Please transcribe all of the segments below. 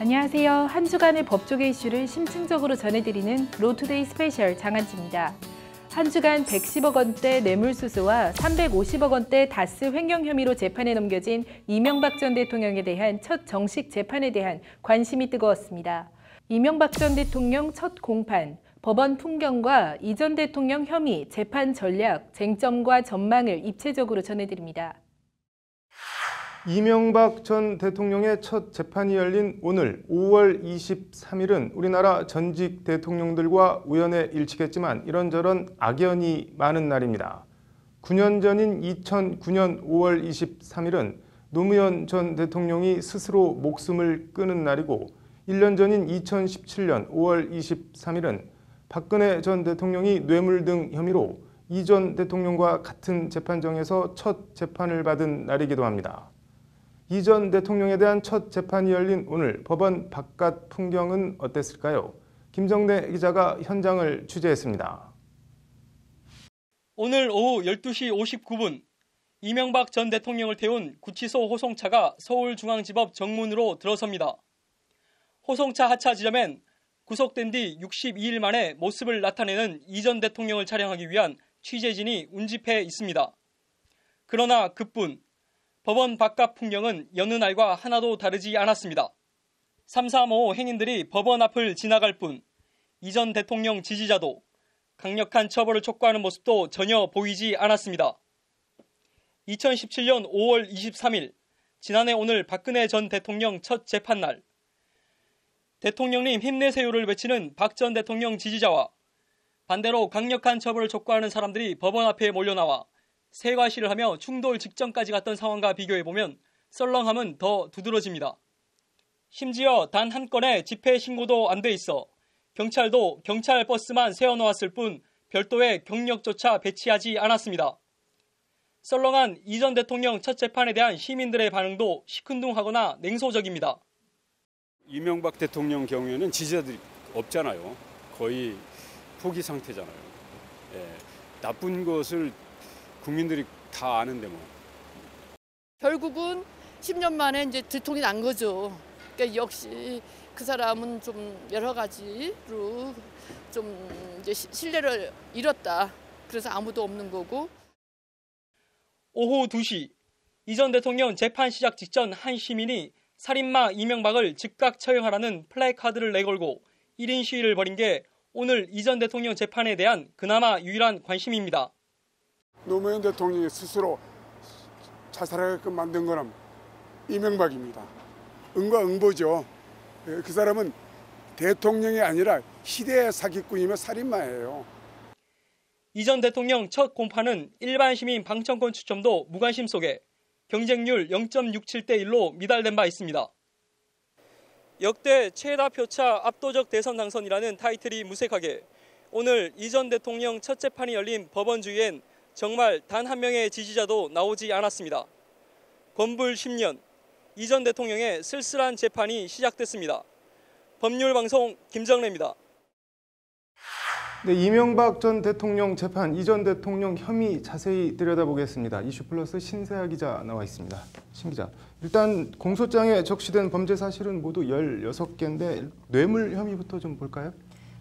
안녕하세요. 한 주간의 법조계 이슈를 심층적으로 전해드리는 로투데이 스페셜 장한지입니다. 한 주간 110억 원대 뇌물수수와 350억 원대 다스 횡령 혐의로 재판에 넘겨진 이명박 전 대통령에 대한 첫 정식 재판에 대한 관심이 뜨거웠습니다. 이명박 전 대통령 첫 공판, 법원 풍경과 이 전 대통령 혐의, 재판 전략, 쟁점과 전망을 입체적으로 전해드립니다. 이명박 전 대통령의 첫 재판이 열린 오늘 5월 23일은 우리나라 전직 대통령들과 우연에 일치겠지만 이런저런 악연이 많은 날입니다. 9년 전인 2009년 5월 23일은 노무현 전 대통령이 스스로 목숨을 끊은 날이고 1년 전인 2017년 5월 23일은 박근혜 전 대통령이 뇌물 등 혐의로 이 전 대통령과 같은 재판정에서 첫 재판을 받은 날이기도 합니다. 이 전 대통령에 대한 첫 재판이 열린 오늘 법원 바깥 풍경은 어땠을까요? 김정래 기자가 현장을 취재했습니다. 오늘 오후 12시 59분 이명박 전 대통령을 태운 구치소 호송차가 서울중앙지법 정문으로 들어섭니다. 호송차 하차 지점엔 구속된 뒤 62일 만에 모습을 나타내는 이 전 대통령을 촬영하기 위한 취재진이 운집해 있습니다. 그러나 그뿐 법원 바깥 풍경은 여느 날과 하나도 다르지 않았습니다. 335 행인들이 법원 앞을 지나갈 뿐 이 전 대통령 지지자도 강력한 처벌을 촉구하는 모습도 전혀 보이지 않았습니다. 2017년 5월 23일, 지난해 오늘 박근혜 전 대통령 첫 재판날. 대통령님 힘내세요를 외치는 박 전 대통령 지지자와 반대로 강력한 처벌을 촉구하는 사람들이 법원 앞에 몰려나와 세과시를 하며 충돌 직전까지 갔던 상황과 비교해보면 썰렁함은 더 두드러집니다. 심지어 단 한 건의 집회 신고도 안 돼 있어 경찰도 경찰 버스만 세워놓았을 뿐 별도의 경력조차 배치하지 않았습니다. 썰렁한 이 전 대통령 첫 재판에 대한 시민들의 반응도 시큰둥하거나 냉소적입니다. 이명박 대통령 경우에는 지지자들이 없잖아요. 거의 포기 상태잖아요. 나쁜 것을 국민들이 다 아는데 뭐. 결국은 10년 만에 이제 들통이 난 거죠. 그러니까 역시 그 사람은 좀 여러 가지로 좀 이제 신뢰를 잃었다. 그래서 아무도 없는 거고. 오후 2시 이 전 대통령 재판 시작 직전 한 시민이 살인마 이명박을 즉각 처형하라는 플래카드를 내걸고 1인 시위를 벌인 게 오늘 이 전 대통령 재판에 대한 그나마 유일한 관심입니다. 노무현 대통령이 스스로 자살하게끔 만든 거는 이명박입니다. 응과 응보죠. 그 사람은 대통령이 아니라 시대의 사기꾼이며 살인마예요. 이 전 대통령 첫 공판은 일반 시민 방청권 추첨도 무관심 속에 경쟁률 0.67대 1로 미달된 바 있습니다. 역대 최다 표차 압도적 대선 당선이라는 타이틀이 무색하게 오늘 이 전 대통령 첫 재판이 열린 법원 주위엔 정말 단 한 명의 지지자도 나오지 않았습니다. 건불 10년, 이 전 대통령의 쓸쓸한 재판이 시작됐습니다. 법률방송 김정래입니다. 네, 이명박 전 대통령 재판, 이 전 대통령 혐의 자세히 들여다보겠습니다. 이슈플러스 신세아 기자 나와 있습니다. 신 기자, 일단 공소장에 적시된 범죄 사실은 모두 16개인데 뇌물 혐의부터 좀 볼까요?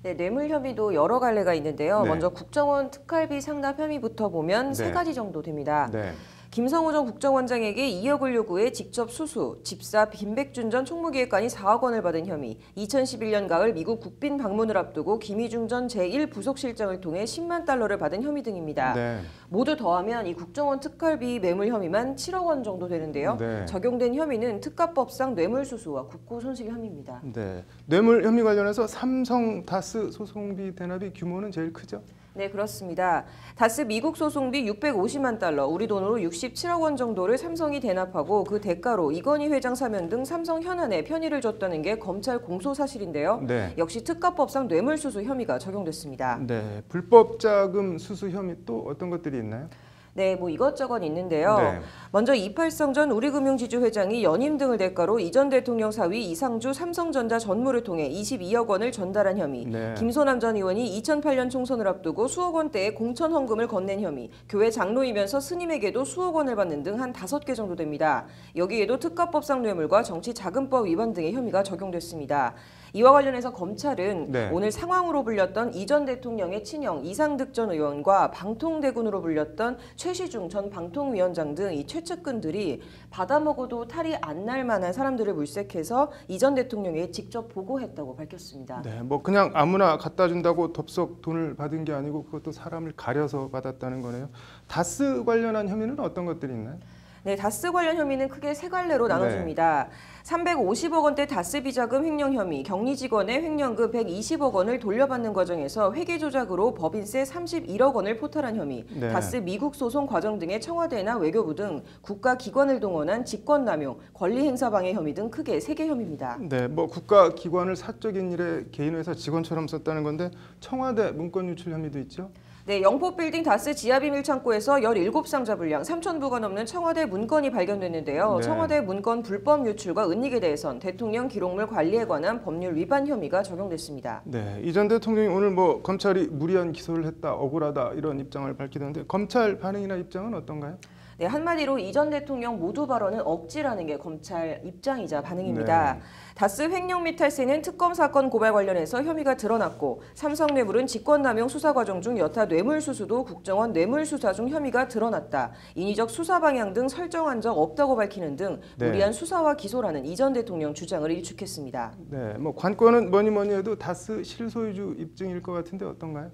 네, 뇌물 혐의도 여러 갈래가 있는데요. 네. 먼저 국정원 특활비 상납 혐의부터 보면 네. 3가지 정도 됩니다. 네. 김성호 전 국정원장에게 2억을 요구해 직접 수수, 집사 김백준 전 총무기획관이 4억 원을 받은 혐의, 2011년 가을 미국 국빈 방문을 앞두고 김희중 전 제1부속실장을 통해 10만 달러를 받은 혐의 등입니다. 네. 모두 더하면 이 국정원 특활비 뇌물 혐의만 7억 원 정도 되는데요. 네. 적용된 혐의는 특가법상 뇌물수수와 국고손실 혐의입니다. 네. 뇌물 혐의 관련해서 삼성 다스 소송비 대납이 규모는 제일 크죠? 네, 그렇습니다. 다스 미국 소송비 650만 달러, 우리 돈으로 67억 원 정도를 삼성이 대납하고 그 대가로 이건희 회장 사면 등 삼성 현안에 편의를 줬다는 게 검찰 공소 사실인데요. 네. 역시 특가법상 뇌물수수 혐의가 적용됐습니다. 네. 불법 자금 수수 혐의 또 어떤 것들이 있나요? 네, 뭐 이것저것 있는데요. 네. 먼저 이팔성 전 우리금융지주 회장이 연임 등을 대가로 이 전 대통령 사위 이상주 삼성전자 전무를 통해 22억 원을 전달한 혐의, 네. 김소남 전 의원이 2008년 총선을 앞두고 수억 원대의 공천 헌금을 건넨 혐의, 교회 장로이면서 스님에게도 수억 원을 받는 등 한 5개 정도 됩니다. 여기에도 특가법상 뇌물과 정치자금법 위반 등의 혐의가 적용됐습니다. 이와 관련해서 검찰은 네. 오늘 상황으로 불렸던 이 전 대통령의 친형 이상득 전 의원과 방통대군으로 불렸던 최시중 전 방통위원장 등 이 최측근들이 받아먹어도 탈이 안 날 만한 사람들을 물색해서 이 전 대통령에게 직접 보고했다고 밝혔습니다. 네, 뭐 그냥 아무나 갖다 준다고 덥석 돈을 받은 게 아니고 그것도 사람을 가려서 받았다는 거네요. 다스 관련한 혐의는 어떤 것들이 있나요? 네, 다스 관련 혐의는 크게 세 갈래로 나눠집니다. 350억 원대 다스 비자금 횡령 혐의, 격리 직원의 횡령금 120억 원을 돌려받는 과정에서 회계 조작으로 법인세 31억 원을 포탈한 혐의, 네. 다스 미국 소송 과정 등의 청와대나 외교부 등 국가기관을 동원한 직권남용, 권리행사 방해 혐의 등 크게 3개 혐의입니다. 네, 뭐 국가기관을 사적인 일에 개인회사 직원처럼 썼다는 건데 청와대 문건 유출 혐의도 있죠? 네, 영포빌딩 다스 지하비밀창고에서 17상자 분량 3,000부가 넘는 청와대 문건이 발견됐는데요. 네. 청와대 문건 불법 유출과 은닉에 대해선 대통령 기록물 관리에 관한 법률 위반 혐의가 적용됐습니다. 네, 이 전 대통령이 오늘 뭐 검찰이 무리한 기소를 했다, 억울하다 이런 입장을 밝히던데 검찰 반응이나 입장은 어떤가요? 네, 한마디로 이 전 대통령 모두 발언은 억지라는 게 검찰 입장이자 반응입니다. 네. 다스 횡령 및 탈세는 특검 사건 고발 관련해서 혐의가 드러났고 삼성뇌물은 직권남용 수사 과정 중 여타 뇌물수수도 국정원 뇌물수사 중 혐의가 드러났다. 인위적 수사 방향 등 설정한 적 없다고 밝히는 등 네. 무리한 수사와 기소라는 이 전 대통령 주장을 일축했습니다. 네, 뭐 관건은 뭐니 해도 다스 실소유주 입증일 것 같은데 어떤가요?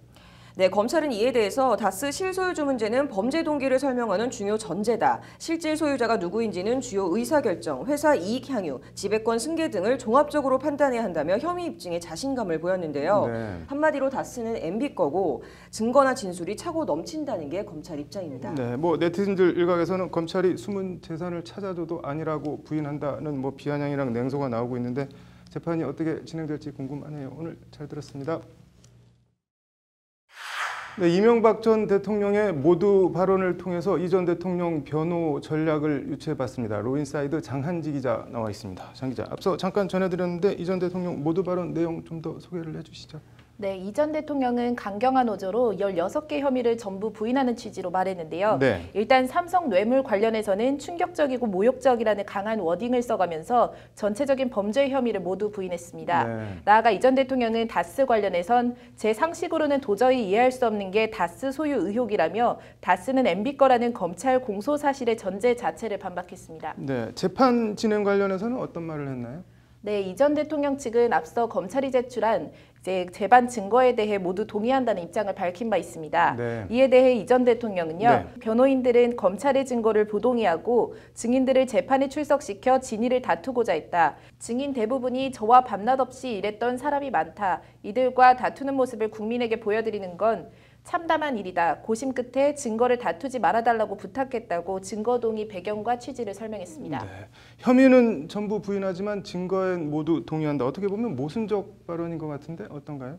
네, 검찰은 이에 대해서 다스 실소유주 문제는 범죄 동기를 설명하는 중요 전제다. 실질 소유자가 누구인지는 주요 의사결정, 회사 이익 향유, 지배권 승계 등을 종합적으로 판단해야 한다며 혐의 입증에 자신감을 보였는데요. 네. 한마디로 다스는 MB 거고 증거나 진술이 차고 넘친다는 게 검찰 입장입니다. 네, 뭐 네티즌들 일각에서는 검찰이 숨은 재산을 찾아줘도 아니라고 부인한다는 뭐 비아냥이랑 냉소가 나오고 있는데 재판이 어떻게 진행될지 궁금하네요. 오늘 잘 들었습니다. 네, 이명박 전 대통령의 모두 발언을 통해서 이 전 대통령 변호 전략을 유추해봤습니다. 로인사이드 장한지 기자 나와 있습니다. 장 기자, 앞서 잠깐 전해드렸는데 이 전 대통령 모두 발언 내용 좀 더 소개를 해주시죠. 네, 이 전 대통령은 강경한 어조로 16개 혐의를 전부 부인하는 취지로 말했는데요. 네. 일단 삼성 뇌물 관련해서는 충격적이고 모욕적이라는 강한 워딩을 써가면서 전체적인 범죄 혐의를 모두 부인했습니다. 네. 나아가 이 전 대통령은 다스 관련해선 제 상식으로는 도저히 이해할 수 없는 게 다스 소유 의혹이라며 다스는 MB 거라는 검찰 공소 사실의 전제 자체를 반박했습니다. 네, 재판 진행 관련해서는 어떤 말을 했나요? 네, 이 전 대통령 측은 앞서 검찰이 제출한 재반 증거에 대해 모두 동의한다는 입장을 밝힌 바 있습니다. 네. 이에 대해 이 전 대통령은요. 네. 변호인들은 검찰의 증거를 부동의하고 증인들을 재판에 출석시켜 진위를 다투고자 했다. 증인 대부분이 저와 밤낮 없이 일했던 사람이 많다. 이들과 다투는 모습을 국민에게 보여드리는 건 참담한 일이다. 고심 끝에 증거를 다투지 말아달라고 부탁했다고 증거 동의 배경과 취지를 설명했습니다. 네. 혐의는 전부 부인하지만 증거엔 모두 동의한다. 어떻게 보면 모순적 발언인 것 같은데 어떤가요?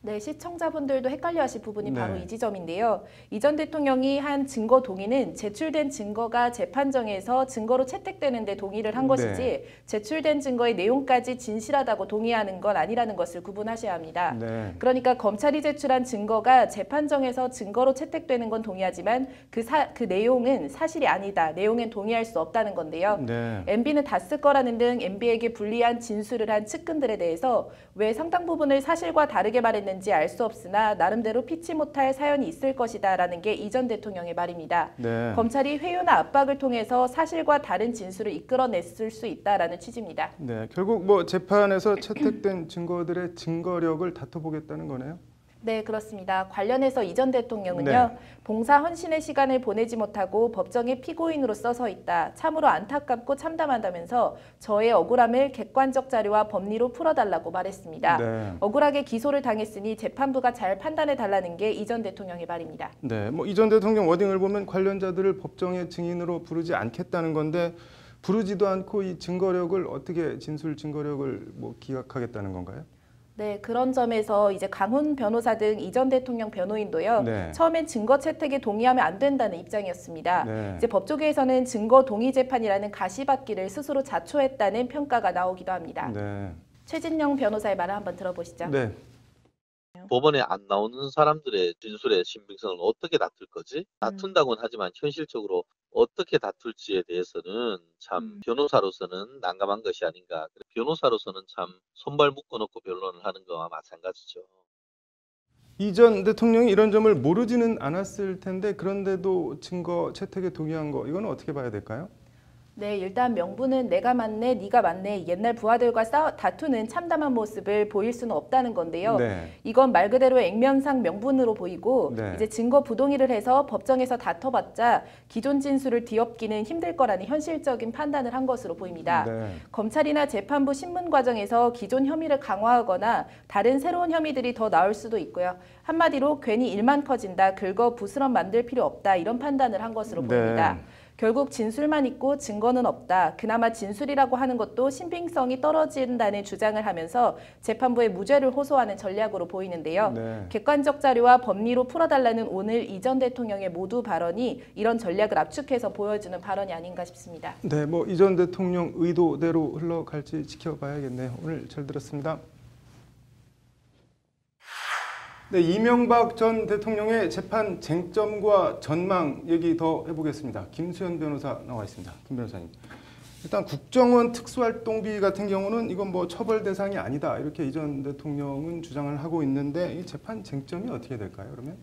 네, 시청자분들도 헷갈려하실 부분이 네. 바로 이 지점인데요. 이 전 대통령이 한 증거 동의는 제출된 증거가 재판정에서 증거로 채택되는 데 동의를 한 것이지 네. 제출된 증거의 내용까지 진실하다고 동의하는 건 아니라는 것을 구분하셔야 합니다. 네. 그러니까 검찰이 제출한 증거가 재판정에서 증거로 채택되는 건 동의하지만 그 내용은 사실이 아니다. 내용엔 동의할 수 없다는 건데요. 네. MB는 다스 거라는 등 MB에게 불리한 진술을 한 측근들에 대해서 왜 상당 부분을 사실과 다르게 말했는지 알 수 없으나 나름대로 피치 못할 사연이 있을 것이다 라는 게 이 전 대통령의 말입니다. 네. 검찰이 회유나 압박을 통해서 사실과 다른 진술을 이끌어냈을 수 있다라는 취지입니다. 네, 결국 뭐 재판에서 채택된 증거들의 증거력을 다퉈보겠다는 거네요. 네, 그렇습니다. 관련해서 이 전 대통령은요. 네. 봉사 헌신의 시간을 보내지 못하고 법정에 피고인으로 써서 있다. 참으로 안타깝고 참담하다면서 저의 억울함을 객관적 자료와 법리로 풀어달라고 말했습니다. 네. 억울하게 기소를 당했으니 재판부가 잘 판단해달라는 게 이 전 대통령의 말입니다. 네, 뭐 이 전 대통령 워딩을 보면 관련자들을 법정에 증인으로 부르지 않겠다는 건데 부르지도 않고 이 증거력을 어떻게 진술 증거력을 뭐 기각하겠다는 건가요? 네, 그런 점에서 이제 강훈 변호사 등 이 전 대통령 변호인도요. 네. 처음엔 증거 채택에 동의하면 안 된다는 입장이었습니다. 네. 이제 법조계에서는 증거 동의 재판이라는 가시밭길을 스스로 자초했다는 평가가 나오기도 합니다. 네. 최진영 변호사의 말을 한번 들어보시죠. 네. 법원에 안 나오는 사람들의 진술의 신빙성을 어떻게 다툴 거지? 다툰다고는 하지만 현실적으로 어떻게 다툴지에 대해서는 참 변호사로서는 난감한 것이 아닌가. 변호사로서는 참 손발 묶어놓고 변론을 하는 거와 마찬가지죠. 이 전 대통령이 이런 점을 모르지는 않았을 텐데 그런데도 증거 채택에 동의한 거 이거는 어떻게 봐야 될까요? 네, 일단 명분은 내가 맞네, 네가 맞네, 옛날 부하들과 다투는 참담한 모습을 보일 수는 없다는 건데요. 네. 이건 말 그대로 액면상 명분으로 보이고 네. 이제 증거 부동의를 해서 법정에서 다퉈봤자 기존 진술을 뒤엎기는 힘들 거라는 현실적인 판단을 한 것으로 보입니다. 네. 검찰이나 재판부 신문 과정에서 기존 혐의를 강화하거나 다른 새로운 혐의들이 더 나올 수도 있고요. 한마디로 괜히 일만 커진다, 긁어 부스럼 만들 필요 없다 이런 판단을 한 것으로 보입니다. 결국 진술만 있고 증거는 없다. 그나마 진술이라고 하는 것도 신빙성이 떨어진다는 주장을 하면서 재판부에 무죄를 호소하는 전략으로 보이는데요. 네. 객관적 자료와 법리로 풀어달라는 오늘 이 전 대통령의 모두 발언이 이런 전략을 압축해서 보여주는 발언이 아닌가 싶습니다. 네, 뭐 이 전 대통령 의도대로 흘러갈지 지켜봐야겠네요. 오늘 잘 들었습니다. 네, 이명박 전 대통령의 재판 쟁점과 전망 얘기 더 해보겠습니다. 김수현 변호사 나와 있습니다. 김 변호사님. 일단 국정원 특수활동비 같은 경우는 이건 뭐 처벌 대상이 아니다 이렇게 이 전 대통령은 주장을 하고 있는데 이 재판 쟁점이 어떻게 될까요? 그러면?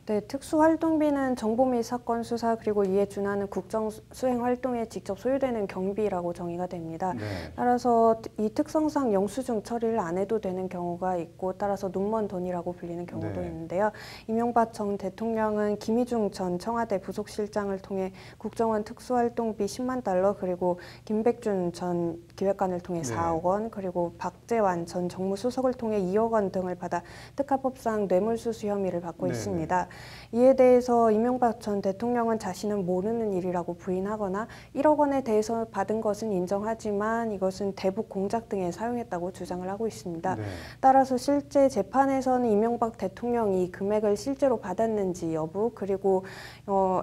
네, 특수활동비는 정보 및 사건 수사 그리고 이에 준하는 국정 수행 활동에 직접 소요되는 경비라고 정의가 됩니다. 네. 따라서 이 특성상 영수증 처리를 안 해도 되는 경우가 있고 따라서 눈먼 돈이라고 불리는 경우도 네. 있는데요. 이명박 전 대통령은 김희중 전 청와대 부속실장을 통해 국정원 특수활동비 10만 달러 그리고 김백준 전 기획관을 통해 네. 4억 원 그리고 박재완 전 정무수석을 통해 2억 원 등을 받아 특가법상 뇌물수수 혐의를 받고 네. 있습니다. 이에 대해서 이명박 전 대통령은 자신은 모르는 일이라고 부인하거나 1억 원에 대해서 받은 것은 인정하지만 이것은 대북 공작 등에 사용했다고 주장을 하고 있습니다. 네. 따라서 실제 재판에서는 이명박 대통령이 금액을 실제로 받았는지 여부 그리고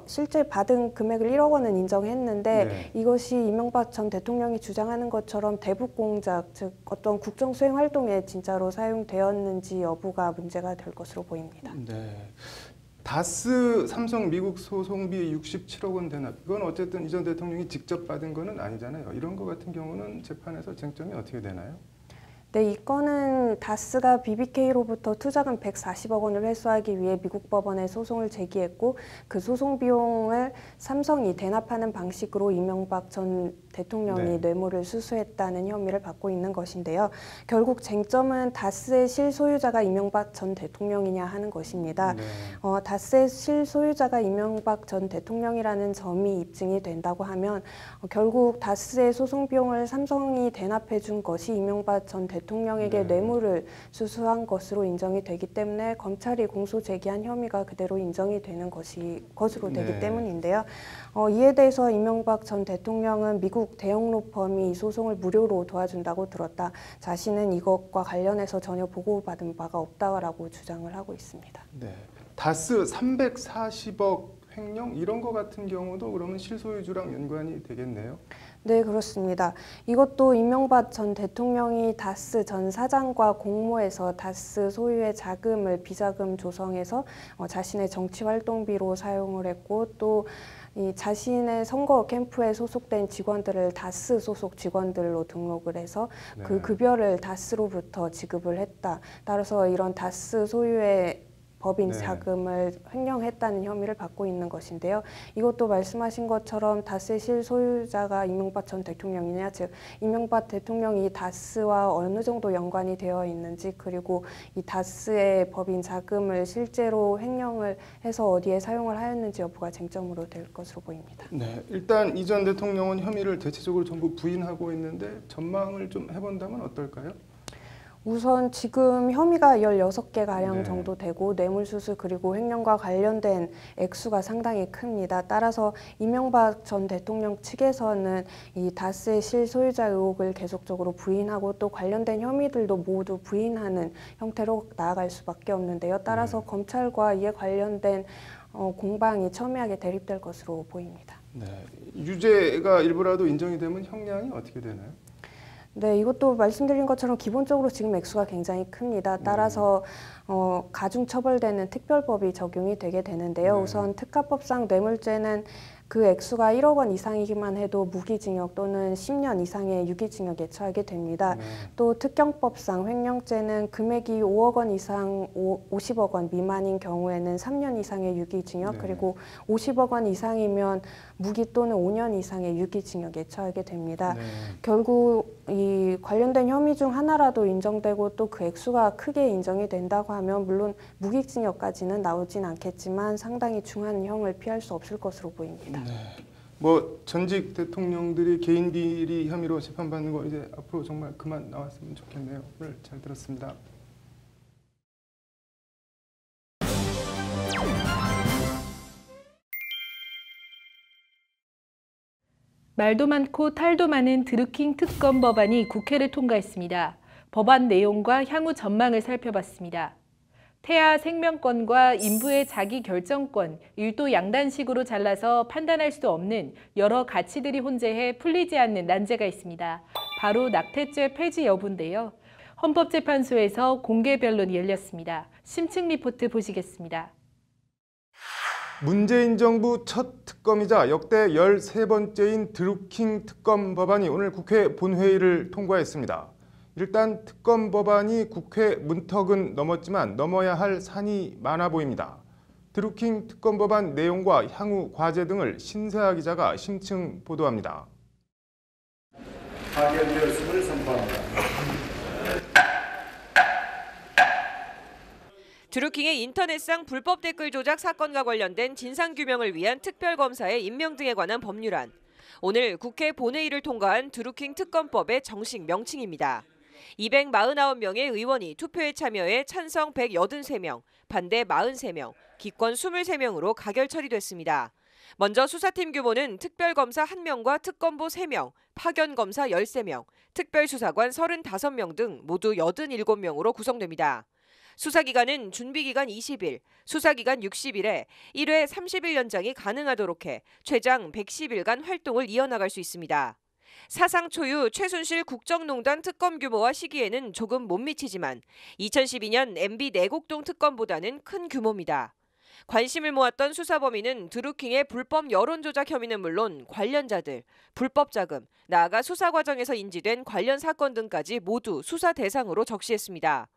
실제 받은 금액을 1억 원은 인정했는데 네. 이것이 이명박 전 대통령이 주장하는 것처럼 대북 공작 즉 어떤 국정 수행 활동에 진짜로 사용되었는지 여부가 문제가 될 것으로 보입니다. 네. 다스 삼성 미국 소송비 67억 원 대납. 이건 어쨌든 이 전 대통령이 직접 받은 거는 아니잖아요. 이런 거 같은 경우는 재판에서 쟁점이 어떻게 되나요? 네, 이 건은 다스가 BBK로부터 투자금 140억 원을 회수하기 위해 미국 법원에 소송을 제기했고 그 소송 비용을 삼성이 대납하는 방식으로 이명박 전 대통령이 뇌물을 수수했다는 혐의를 받고 있는 것인데요. 결국 쟁점은 다스의 실소유자가 이명박 전 대통령이냐 하는 것입니다. 다스의 실소유자가 이명박 전 대통령이라는 점이 입증이 된다고 하면 결국 다스의 소송 비용을 삼성이 대납해 준 것이 이명박 전 대통령에게 뇌물을 수수한 것으로 인정이 되기 때문에 검찰이 공소 제기한 혐의가 그대로 인정이 되는 것으로 되기 때문인데요. 이에 대해서 이명박 전 대통령은 미국 대형로펌이 이 소송을 무료로 도와준다고 들었다. 자신은 이것과 관련해서 전혀 보고받은 바가 없다라고 주장을 하고 있습니다. 네. 다스 340억 횡령 이런 거 같은 경우도 그러면 실소유주랑 연관이 되겠네요. 네, 그렇습니다. 이것도 이명박 전 대통령이 다스 전 사장과 공모해서 다스 소유의 자금을 비자금 조성해서 자신의 정치활동비로 사용을 했고 또 이 자신의 선거 캠프에 소속된 직원들을 다스 소속 직원들로 등록을 해서 그 급여를 다스로부터 지급을 했다. 따라서 이런 다스 소유의 법인 자금을 횡령했다는 혐의를 받고 있는 것인데요. 이것도 말씀하신 것처럼 다스의 실소유자가 이명박 전 대통령이냐, 즉 이명박 대통령이 다스와 어느 정도 연관이 되어 있는지 그리고 이 다스의 법인 자금을 실제로 횡령을 해서 어디에 사용을 하였는지 여부가 쟁점으로 될 것으로 보입니다. 네, 일단 이 전 대통령은 혐의를 대체적으로 전부 부인하고 있는데 전망을 좀 해본다면 어떨까요? 우선 지금 혐의가 16개가량 네. 정도 되고 뇌물수수 그리고 횡령과 관련된 액수가 상당히 큽니다. 따라서 이명박 전 대통령 측에서는 이 다스의 실소유자 의혹을 계속적으로 부인하고 또 관련된 혐의들도 모두 부인하는 형태로 나아갈 수밖에 없는데요. 따라서 검찰과 이에 관련된 공방이 첨예하게 대립될 것으로 보입니다. 네. 유죄가 일부라도 인정이 되면 형량이 어떻게 되나요? 네, 이것도 말씀드린 것처럼 기본적으로 지금 액수가 굉장히 큽니다. 따라서 가중 처벌되는 특별법이 적용이 되게 되는데요. 네. 우선 특가법상 뇌물죄는 그 액수가 1억 원 이상이기만 해도 무기징역 또는 10년 이상의 유기징역에 처하게 됩니다. 네. 또 특경법상 횡령죄는 금액이 5억 원 이상 50억 원 미만인 경우에는 3년 이상의 유기징역 네. 그리고 50억 원 이상이면 무기 또는 5년 이상의 유기징역에 처하게 됩니다. 네. 결국 이 관련된 혐의 중 하나라도 인정되고 또 그 액수가 크게 인정이 된다고 하면 물론 무기징역까지는 나오진 않겠지만 상당히 중한 형을 피할 수 없을 것으로 보입니다. 네. 뭐 전직 대통령들이 개인 비리 혐의로 재판받는 거 이제 앞으로 정말 그만 나왔으면 좋겠네요. 오늘 잘 들었습니다. 말도 많고 탈도 많은 드루킹 특검 법안이 국회를 통과했습니다. 법안 내용과 향후 전망을 살펴봤습니다. 태아 생명권과 인부의 자기 결정권, 일도 양단식으로 잘라서 판단할 수 없는 여러 가치들이 혼재해 풀리지 않는 난제가 있습니다. 바로 낙태죄 폐지 여부인데요. 헌법재판소에서 공개 변론이 열렸습니다. 심층 리포트 보시겠습니다. 문재인 정부 첫 특검이자 역대 13번째인 드루킹 특검 법안이 오늘 국회 본회의를 통과했습니다. 일단 특검 법안이 국회 문턱은 넘었지만 넘어야 할 산이 많아 보입니다. 드루킹 특검 법안 내용과 향후 과제 등을 신세아 기자가 심층 보도합니다. 파견되었음을 선포합니다. 드루킹의 인터넷상 불법 댓글 조작 사건과 관련된 진상규명을 위한 특별검사의 임명 등에 관한 법률안. 오늘 국회 본회의를 통과한 드루킹 특검법의 정식 명칭입니다. 249명의 의원이 투표에 참여해 찬성 183명, 반대 43명, 기권 23명으로 가결 처리됐습니다. 먼저 수사팀 규모는 특별검사 1명과 특검보 3명, 파견검사 13명, 특별수사관 35명 등 모두 87명으로 구성됩니다. 수사기간은 준비기간 20일, 수사기간 60일에 1회 30일 연장이 가능하도록 해 최장 110일간 활동을 이어나갈 수 있습니다. 사상 초유 최순실 국정농단 특검 규모와 시기에는 조금 못 미치지만 2012년 MB 내곡동 특검보다는 큰 규모입니다. 관심을 모았던 수사 범위는 드루킹의 불법 여론조작 혐의는 물론 관련자들, 불법 자금, 나아가 수사 과정에서 인지된 관련 사건 등까지 모두 수사 대상으로 적시했습니다.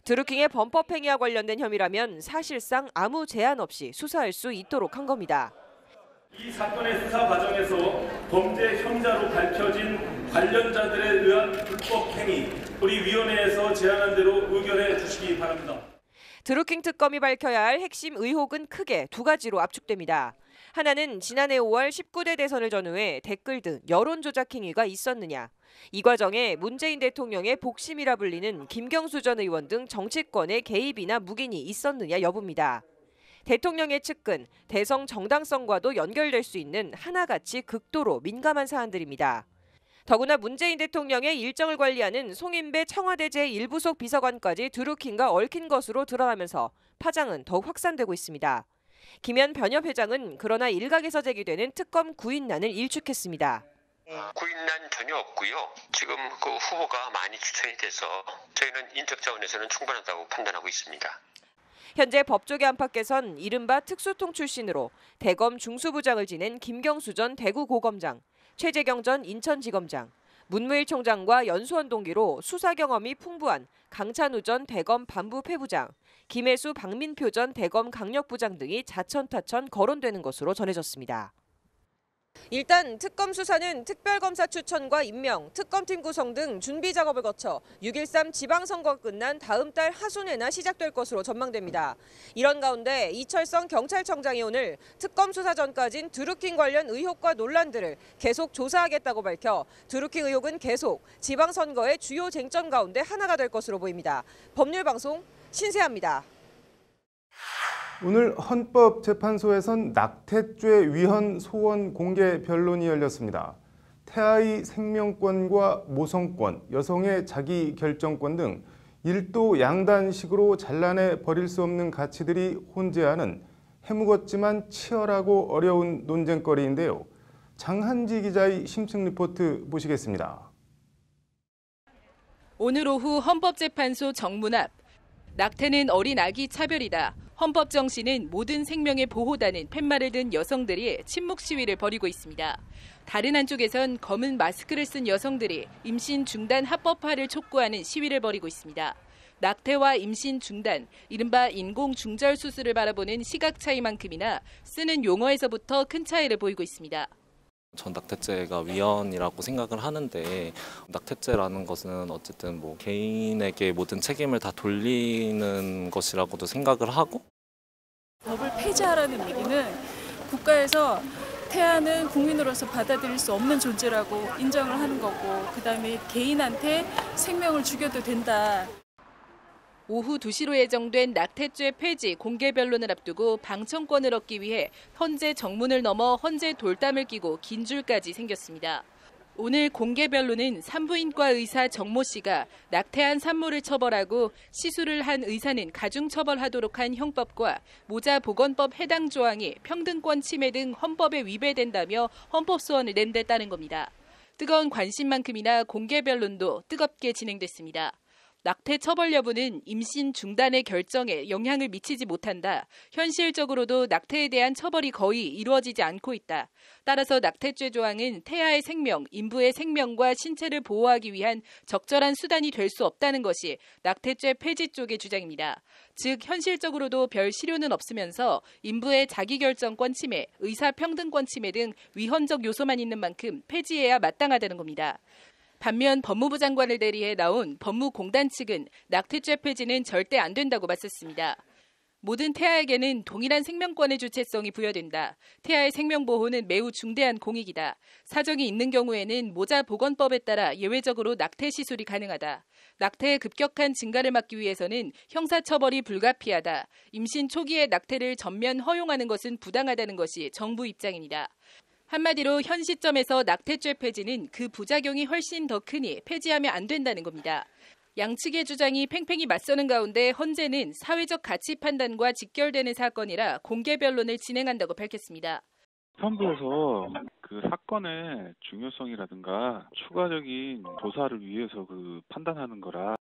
드루킹의 범법 행위와 관련된 혐의라면 사실상 아무 제한 없이 수사할 수 있도록 한 겁니다. 이 사건의 수사 과정에서 범죄 혐의자로 밝혀진 관련자들에 의한 불법 행위, 우리 위원회에서 제안한 대로 의결해 주시기 바랍니다. 드루킹 특검이 밝혀야 할 핵심 의혹은 크게 두 가지로 압축됩니다. 하나는 지난해 5월 19대 대선을 전후해 댓글 등 여론 조작 행위가 있었느냐. 이 과정에 문재인 대통령의 복심이라 불리는 김경수 전 의원 등 정치권의 개입이나 묵인이 있었느냐 여부입니다. 대통령의 측근, 대선 정당성과도 연결될 수 있는 하나같이 극도로 민감한 사안들입니다. 더구나 문재인 대통령의 일정을 관리하는 송인배 청와대 제1부속 비서관까지 드루킹과 얽힌 것으로 드러나면서 파장은 더욱 확산되고 있습니다. 김현 변협회장은 그러나 일각에서 제기되는 특검 구인난을 일축했습니다. 구인난 전혀 없고요. 지금 그 후보가 많이 추천이 돼서 저희는 인적 자원에서는 충분하다고 판단하고 있습니다. 현재 법조계 안팎에선 이른바 특수통 출신으로 대검 중수부장을 지낸 김경수 전 대구고검장, 최재경 전 인천지검장, 문무일 총장과 연수원 동기로 수사 경험이 풍부한 강찬우 전 대검 반부패부장, 김혜수 박민표 전 대검 강력부장 등이 자천타천 거론되는 것으로 전해졌습니다. 일단 특검 수사는 특별검사 추천과 임명, 특검팀 구성 등 준비 작업을 거쳐 6.13 지방선거가 끝난 다음 달 하순에나 시작될 것으로 전망됩니다. 이런 가운데 이철성 경찰청장이 오늘 특검 수사 전까진 드루킹 관련 의혹과 논란들을 계속 조사하겠다고 밝혀 드루킹 의혹은 계속 지방선거의 주요 쟁점 가운데 하나가 될 것으로 보입니다. 법률방송 신세아입니다. 오늘 헌법재판소에선 낙태죄 위헌 소원 공개 변론이 열렸습니다. 태아의 생명권과 모성권, 여성의 자기결정권 등 일도 양단식으로 잘라내 버릴 수 없는 가치들이 혼재하는 해묵었지만 치열하고 어려운 논쟁거리인데요. 장한지 기자의 심층 리포트 보시겠습니다. 오늘 오후 헌법재판소 정문 앞. 낙태는 어린 아기 차별이다. 헌법 정신은 모든 생명의 보호다는 팻말을 든 여성들이 침묵 시위를 벌이고 있습니다. 다른 한쪽에선 검은 마스크를 쓴 여성들이 임신 중단 합법화를 촉구하는 시위를 벌이고 있습니다. 낙태와 임신 중단, 이른바 인공 중절 수술을 바라보는 시각 차이만큼이나 쓰는 용어에서부터 큰 차이를 보이고 있습니다. 전 낙태죄가 위헌이라고 생각을 하는데 낙태죄라는 것은 어쨌든 뭐 개인에게 모든 책임을 다 돌리는 것이라고도 생각을 하고 법을 폐지하라는 얘기는 국가에서 태아는 국민으로서 받아들일 수 없는 존재라고 인정을 하는 거고 그다음에 개인한테 생명을 죽여도 된다. 오후 2시로 예정된 낙태죄 폐지 공개 변론을 앞두고 방청권을 얻기 위해 헌재 정문을 넘어 헌재 돌담을 끼고 긴 줄까지 생겼습니다. 오늘 공개 변론은 산부인과 의사 정모 씨가 낙태한 산모를 처벌하고 시술을 한 의사는 가중처벌하도록 한 형법과 모자보건법 해당 조항이 평등권 침해 등 헌법에 위배된다며 헌법소원을 낸 데 따른 겁니다. 뜨거운 관심만큼이나 공개 변론도 뜨겁게 진행됐습니다. 낙태 처벌 여부는 임신 중단의 결정에 영향을 미치지 못한다. 현실적으로도 낙태에 대한 처벌이 거의 이루어지지 않고 있다. 따라서 낙태죄 조항은 태아의 생명, 인부의 생명과 신체를 보호하기 위한 적절한 수단이 될 수 없다는 것이 낙태죄 폐지 쪽의 주장입니다. 즉 현실적으로도 별 실효는 없으면서 인부의 자기결정권 침해, 의사평등권 침해 등 위헌적 요소만 있는 만큼 폐지해야 마땅하다는 겁니다. 반면 법무부 장관을 대리해 나온 법무공단 측은 낙태죄 폐지는 절대 안 된다고 맞섰습니다. 모든 태아에게는 동일한 생명권의 주체성이 부여된다. 태아의 생명보호는 매우 중대한 공익이다. 사정이 있는 경우에는 모자보건법에 따라 예외적으로 낙태 시술이 가능하다. 낙태의 급격한 증가를 막기 위해서는 형사처벌이 불가피하다. 임신 초기에 낙태를 전면 허용하는 것은 부당하다는 것이 정부 입장입니다. 한마디로 현 시점에서 낙태죄 폐지는 그 부작용이 훨씬 더 크니 폐지하면 안 된다는 겁니다. 양측의 주장이 팽팽히 맞서는 가운데 헌재는 사회적 가치 판단과 직결되는 사건이라 공개 변론을 진행한다고 밝혔습니다. 헌부에서 그 사건의 중요성이라든가 추가적인 조사를 위해서 판단하는 거라.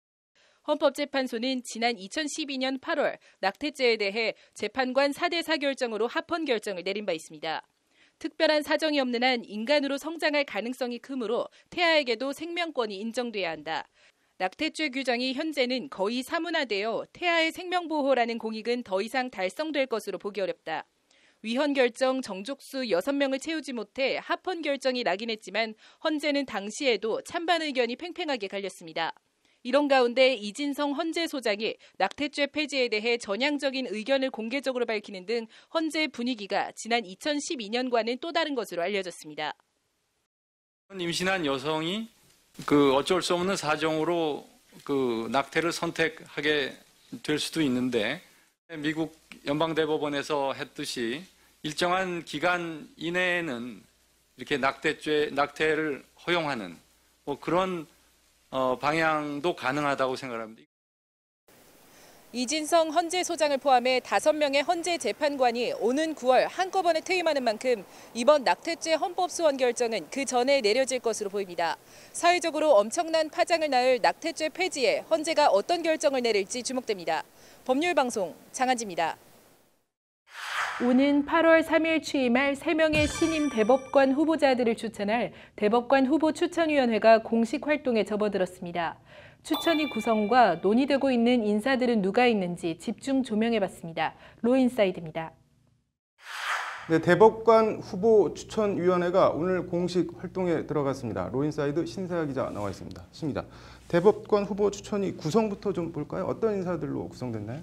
헌법재판소는 지난 2012년 8월 낙태죄에 대해 재판관 4대4 결정으로 합헌 결정을 내린 바 있습니다. 특별한 사정이 없는 한 인간으로 성장할 가능성이 크므로 태아에게도 생명권이 인정돼야 한다. 낙태죄 규정이 현재는 거의 사문화되어 태아의 생명보호라는 공익은 더 이상 달성될 것으로 보기 어렵다. 위헌 결정 정족수 6명을 채우지 못해 합헌 결정이 나긴 했지만 헌재는 당시에도 찬반 의견이 팽팽하게 갈렸습니다. 이런 가운데 이진성 헌재소장이 낙태죄 폐지에 대해 전향적인 의견을 공개적으로 밝히는 등 헌재 분위기가 지난 2012년과는 또 다른 것으로 알려졌습니다. 임신한 여성이 어쩔 수 없는 사정으로 낙태를 선택하게 될 수도 있는데 미국 연방대법원에서 했듯이 일정한 기간 이내에는 이렇게 낙태를 허용하는 그런 방향도 가능하다고 생각합니다. 이진성 헌재소장을 포함해 5명의 헌재 재판관이 오는 9월 한꺼번에 퇴임하는 만큼 이번 낙태죄 헌법소원 결정은 그 전에 내려질 것으로 보입니다. 사회적으로 엄청난 파장을 낳을 낙태죄 폐지에 헌재가 어떤 결정을 내릴지 주목됩니다. 법률방송 장한지입니다. 오는 8월 3일 취임할 3명의 신임 대법관 후보자들을 추천할 대법관 후보 추천위원회가 공식 활동에 접어들었습니다. 추천위 구성과 논의되고 있는 인사들은 누가 있는지 집중 조명해봤습니다. 로인사이드입니다. 네, 대법관 후보 추천위원회가 오늘 공식 활동에 들어갔습니다. 로인사이드 신세아 기자 나와 있습니다. 신 기자, 대법관 후보 추천위 구성부터 좀 볼까요? 어떤 인사들로 구성됐나요?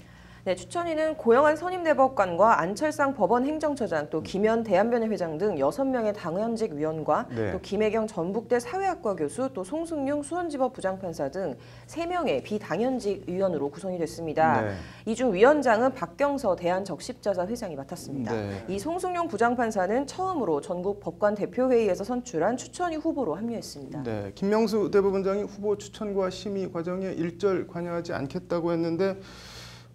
네, 추천위는 고영한 선임대법관과 안철상 법원 행정처장, 또 김현 대한변협 회장 등 6명의 당연직 위원과 네. 또 김혜경 전북대 사회학과 교수, 또 송승용 수원지법 부장판사 등 3명의 비당연직 위원으로 구성이 됐습니다. 네. 이 중 위원장은 박경서 대한적십자사 회장이 맡았습니다. 네. 이 송승용 부장판사는 처음으로 전국 법관 대표회의에서 선출한 추천위 후보로 합류했습니다. 네, 김명수 대법원장이 후보 추천과 심의 과정에 일절 관여하지 않겠다고 했는데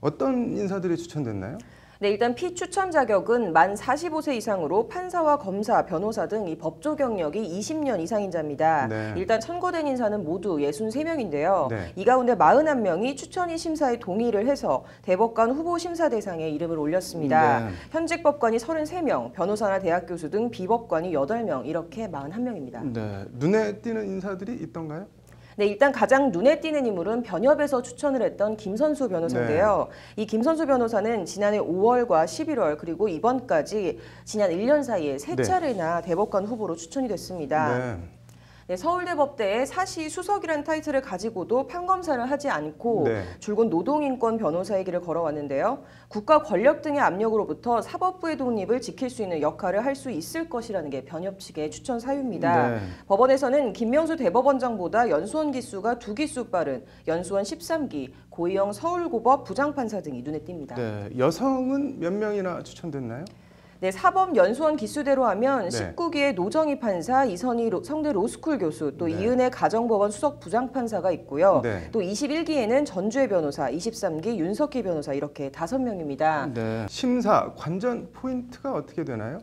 어떤 인사들이 추천됐나요? 네, 일단 피추천 자격은 만 45세 이상으로 판사와 검사, 변호사 등 이 법조 경력이 20년 이상인 자입니다. 네. 일단 선고된 인사는 모두 63명인데요. 네. 이 가운데 41명이 추천위 심사에 동의를 해서 대법관 후보 심사 대상에 이름을 올렸습니다. 네. 현직 법관이 33명, 변호사나 대학 교수 등 비법관이 8명, 이렇게 41명입니다. 네, 눈에 띄는 인사들이 있던가요? 네, 일단 가장 눈에 띄는 인물은 변협에서 추천을 했던 김선수 변호사인데요. 이 김선수 변호사는 지난해 5월과 11월 그리고 이번까지 지난 1년 사이에 3차례나 대법관 후보로 추천이 됐습니다. 네. 네, 서울대법대의 사시 수석이라는 타이틀을 가지고도 판검사를 하지 않고 네. 줄곧 노동인권 변호사의 길을 걸어왔는데요. 국가 권력 등의 압력으로부터 사법부의 독립을 지킬 수 있는 역할을 할 수 있을 것이라는 게 변협 측의 추천 사유입니다. 네. 법원에서는 김명수 대법원장보다 연수원 기수가 2기수 빠른 연수원 13기, 고희영 서울고법 부장판사 등이 눈에 띕니다. 네, 여성은 몇 명이나 추천됐나요? 네, 사법 연수원 기수대로 하면 네. 19기의 노정희 판사, 이선희 성대 로스쿨 교수, 또 네. 이은혜 가정법원 수석 부장판사가 있고요. 네. 또 21기에는 전주혜 변호사, 23기 윤석희 변호사 이렇게 5명입니다. 네. 심사 관전 포인트가 어떻게 되나요?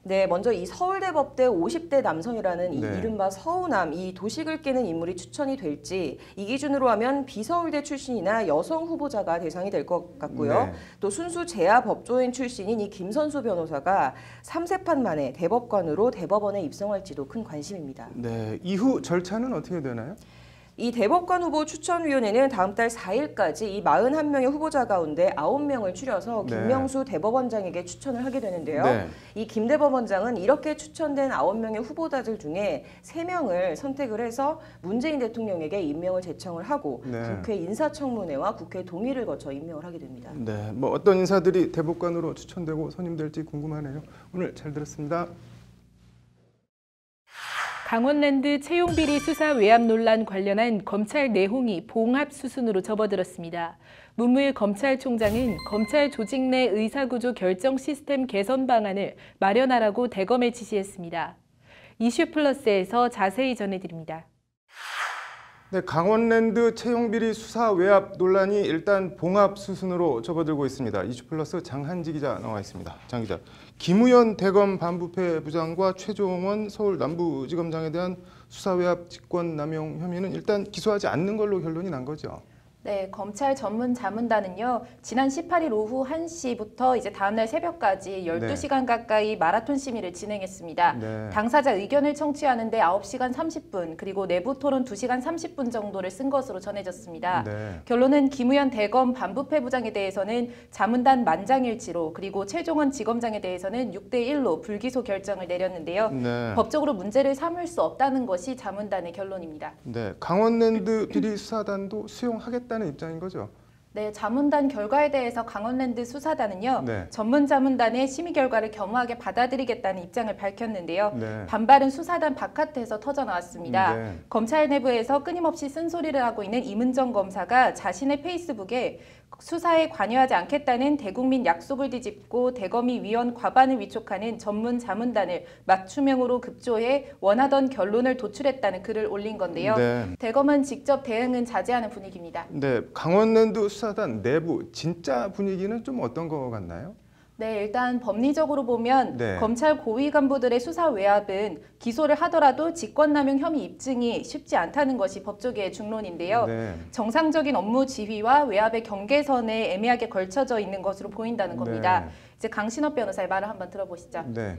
네, 먼저 이 서울대법대 50대 남성이라는 이 네. 이른바 서우남, 이 도식을 깨는 인물이 추천이 될지 이 기준으로 하면 비서울대 출신이나 여성 후보자가 대상이 될 것 같고요. 네. 또 순수 재하 법조인 출신인 이 김선수 변호사가 3세판 만에 대법관으로 대법원에 입성할지도 큰 관심입니다. 네, 이후 절차는 어떻게 되나요? 이 대법관 후보 추천위원회는 다음 달 4일까지 이 41명의 후보자 가운데 9명을 추려서 네. 김명수 대법원장에게 추천을 하게 되는데요. 네. 이 김 대법원장은 이렇게 추천된 9명의 후보자들 중에 3명을 선택을 해서 문재인 대통령에게 임명을 제청을 하고 네. 국회 인사청문회와 국회 동의를 거쳐 임명을 하게 됩니다. 네, 뭐 어떤 인사들이 대법관으로 추천되고 선임될지 궁금하네요. 오늘 잘 들었습니다. 강원랜드 채용비리 수사 외압 논란 관련한 검찰 내홍이 봉합 수순으로 접어들었습니다. 문무일 검찰총장은 검찰 조직 내 의사구조 결정 시스템 개선 방안을 마련하라고 대검에 지시했습니다. 이슈플러스에서 자세히 전해드립니다. 네, 강원랜드 채용비리 수사 외압 논란이 일단 봉합 수순으로 접어들고 있습니다. 이슈플러스 장한지 기자 나와 있습니다. 장 기자, 김우현 대검 반부패 부장과 최종원 서울 남부지검장에 대한 수사 외압 직권 남용 혐의는 일단 기소하지 않는 걸로 결론이 난 거죠. 네, 검찰 전문 자문단은요, 지난 18일 오후 1시부터 이제 다음날 새벽까지 12시간 가까이 마라톤 심의를 진행했습니다. 네. 당사자 의견을 청취하는데 9시간 30분, 그리고 내부 토론 2시간 30분 정도를 쓴 것으로 전해졌습니다. 네. 결론은 김우현 대검 반부패 부장에 대해서는 자문단 만장일치로, 그리고 최종원 지검장에 대해서는 6대1로 불기소 결정을 내렸는데요. 네. 법적으로 문제를 삼을 수 없다는 것이 자문단의 결론입니다. 네, 강원랜드 비리 수사단도 수용하겠다는 입장인 거죠. 네, 자문단 결과에 대해서 강원랜드 수사단은요, 네. 전문 자문단의 심의 결과를 겸허하게 받아들이겠다는 입장을 밝혔는데요. 네. 반발은 수사단 바깥에서 터져나왔습니다. 네. 검찰 내부에서 끊임없이 쓴소리를 하고 있는 임은정 검사가 자신의 페이스북에 수사에 관여하지 않겠다는 대국민 약속을 뒤집고 대검이 위원 과반을 위촉하는 전문 자문단을 맞춤형으로 급조해 원하던 결론을 도출했다는 글을 올린 건데요. 네. 대검은 직접 대응은 자제하는 분위기입니다. 네, 강원랜드 수사단 내부 진짜 분위기는 좀 어떤 거 같나요? 네, 일단 법리적으로 보면 네. 검찰 고위 간부들의 수사 외압은 기소를 하더라도 직권남용 혐의 입증이 쉽지 않다는 것이 법조계의 중론인데요. 네. 정상적인 업무 지휘와 외압의 경계선에 애매하게 걸쳐져 있는 것으로 보인다는 겁니다. 네. 이제 강신업 변호사의 말을 한번 들어보시죠. 네.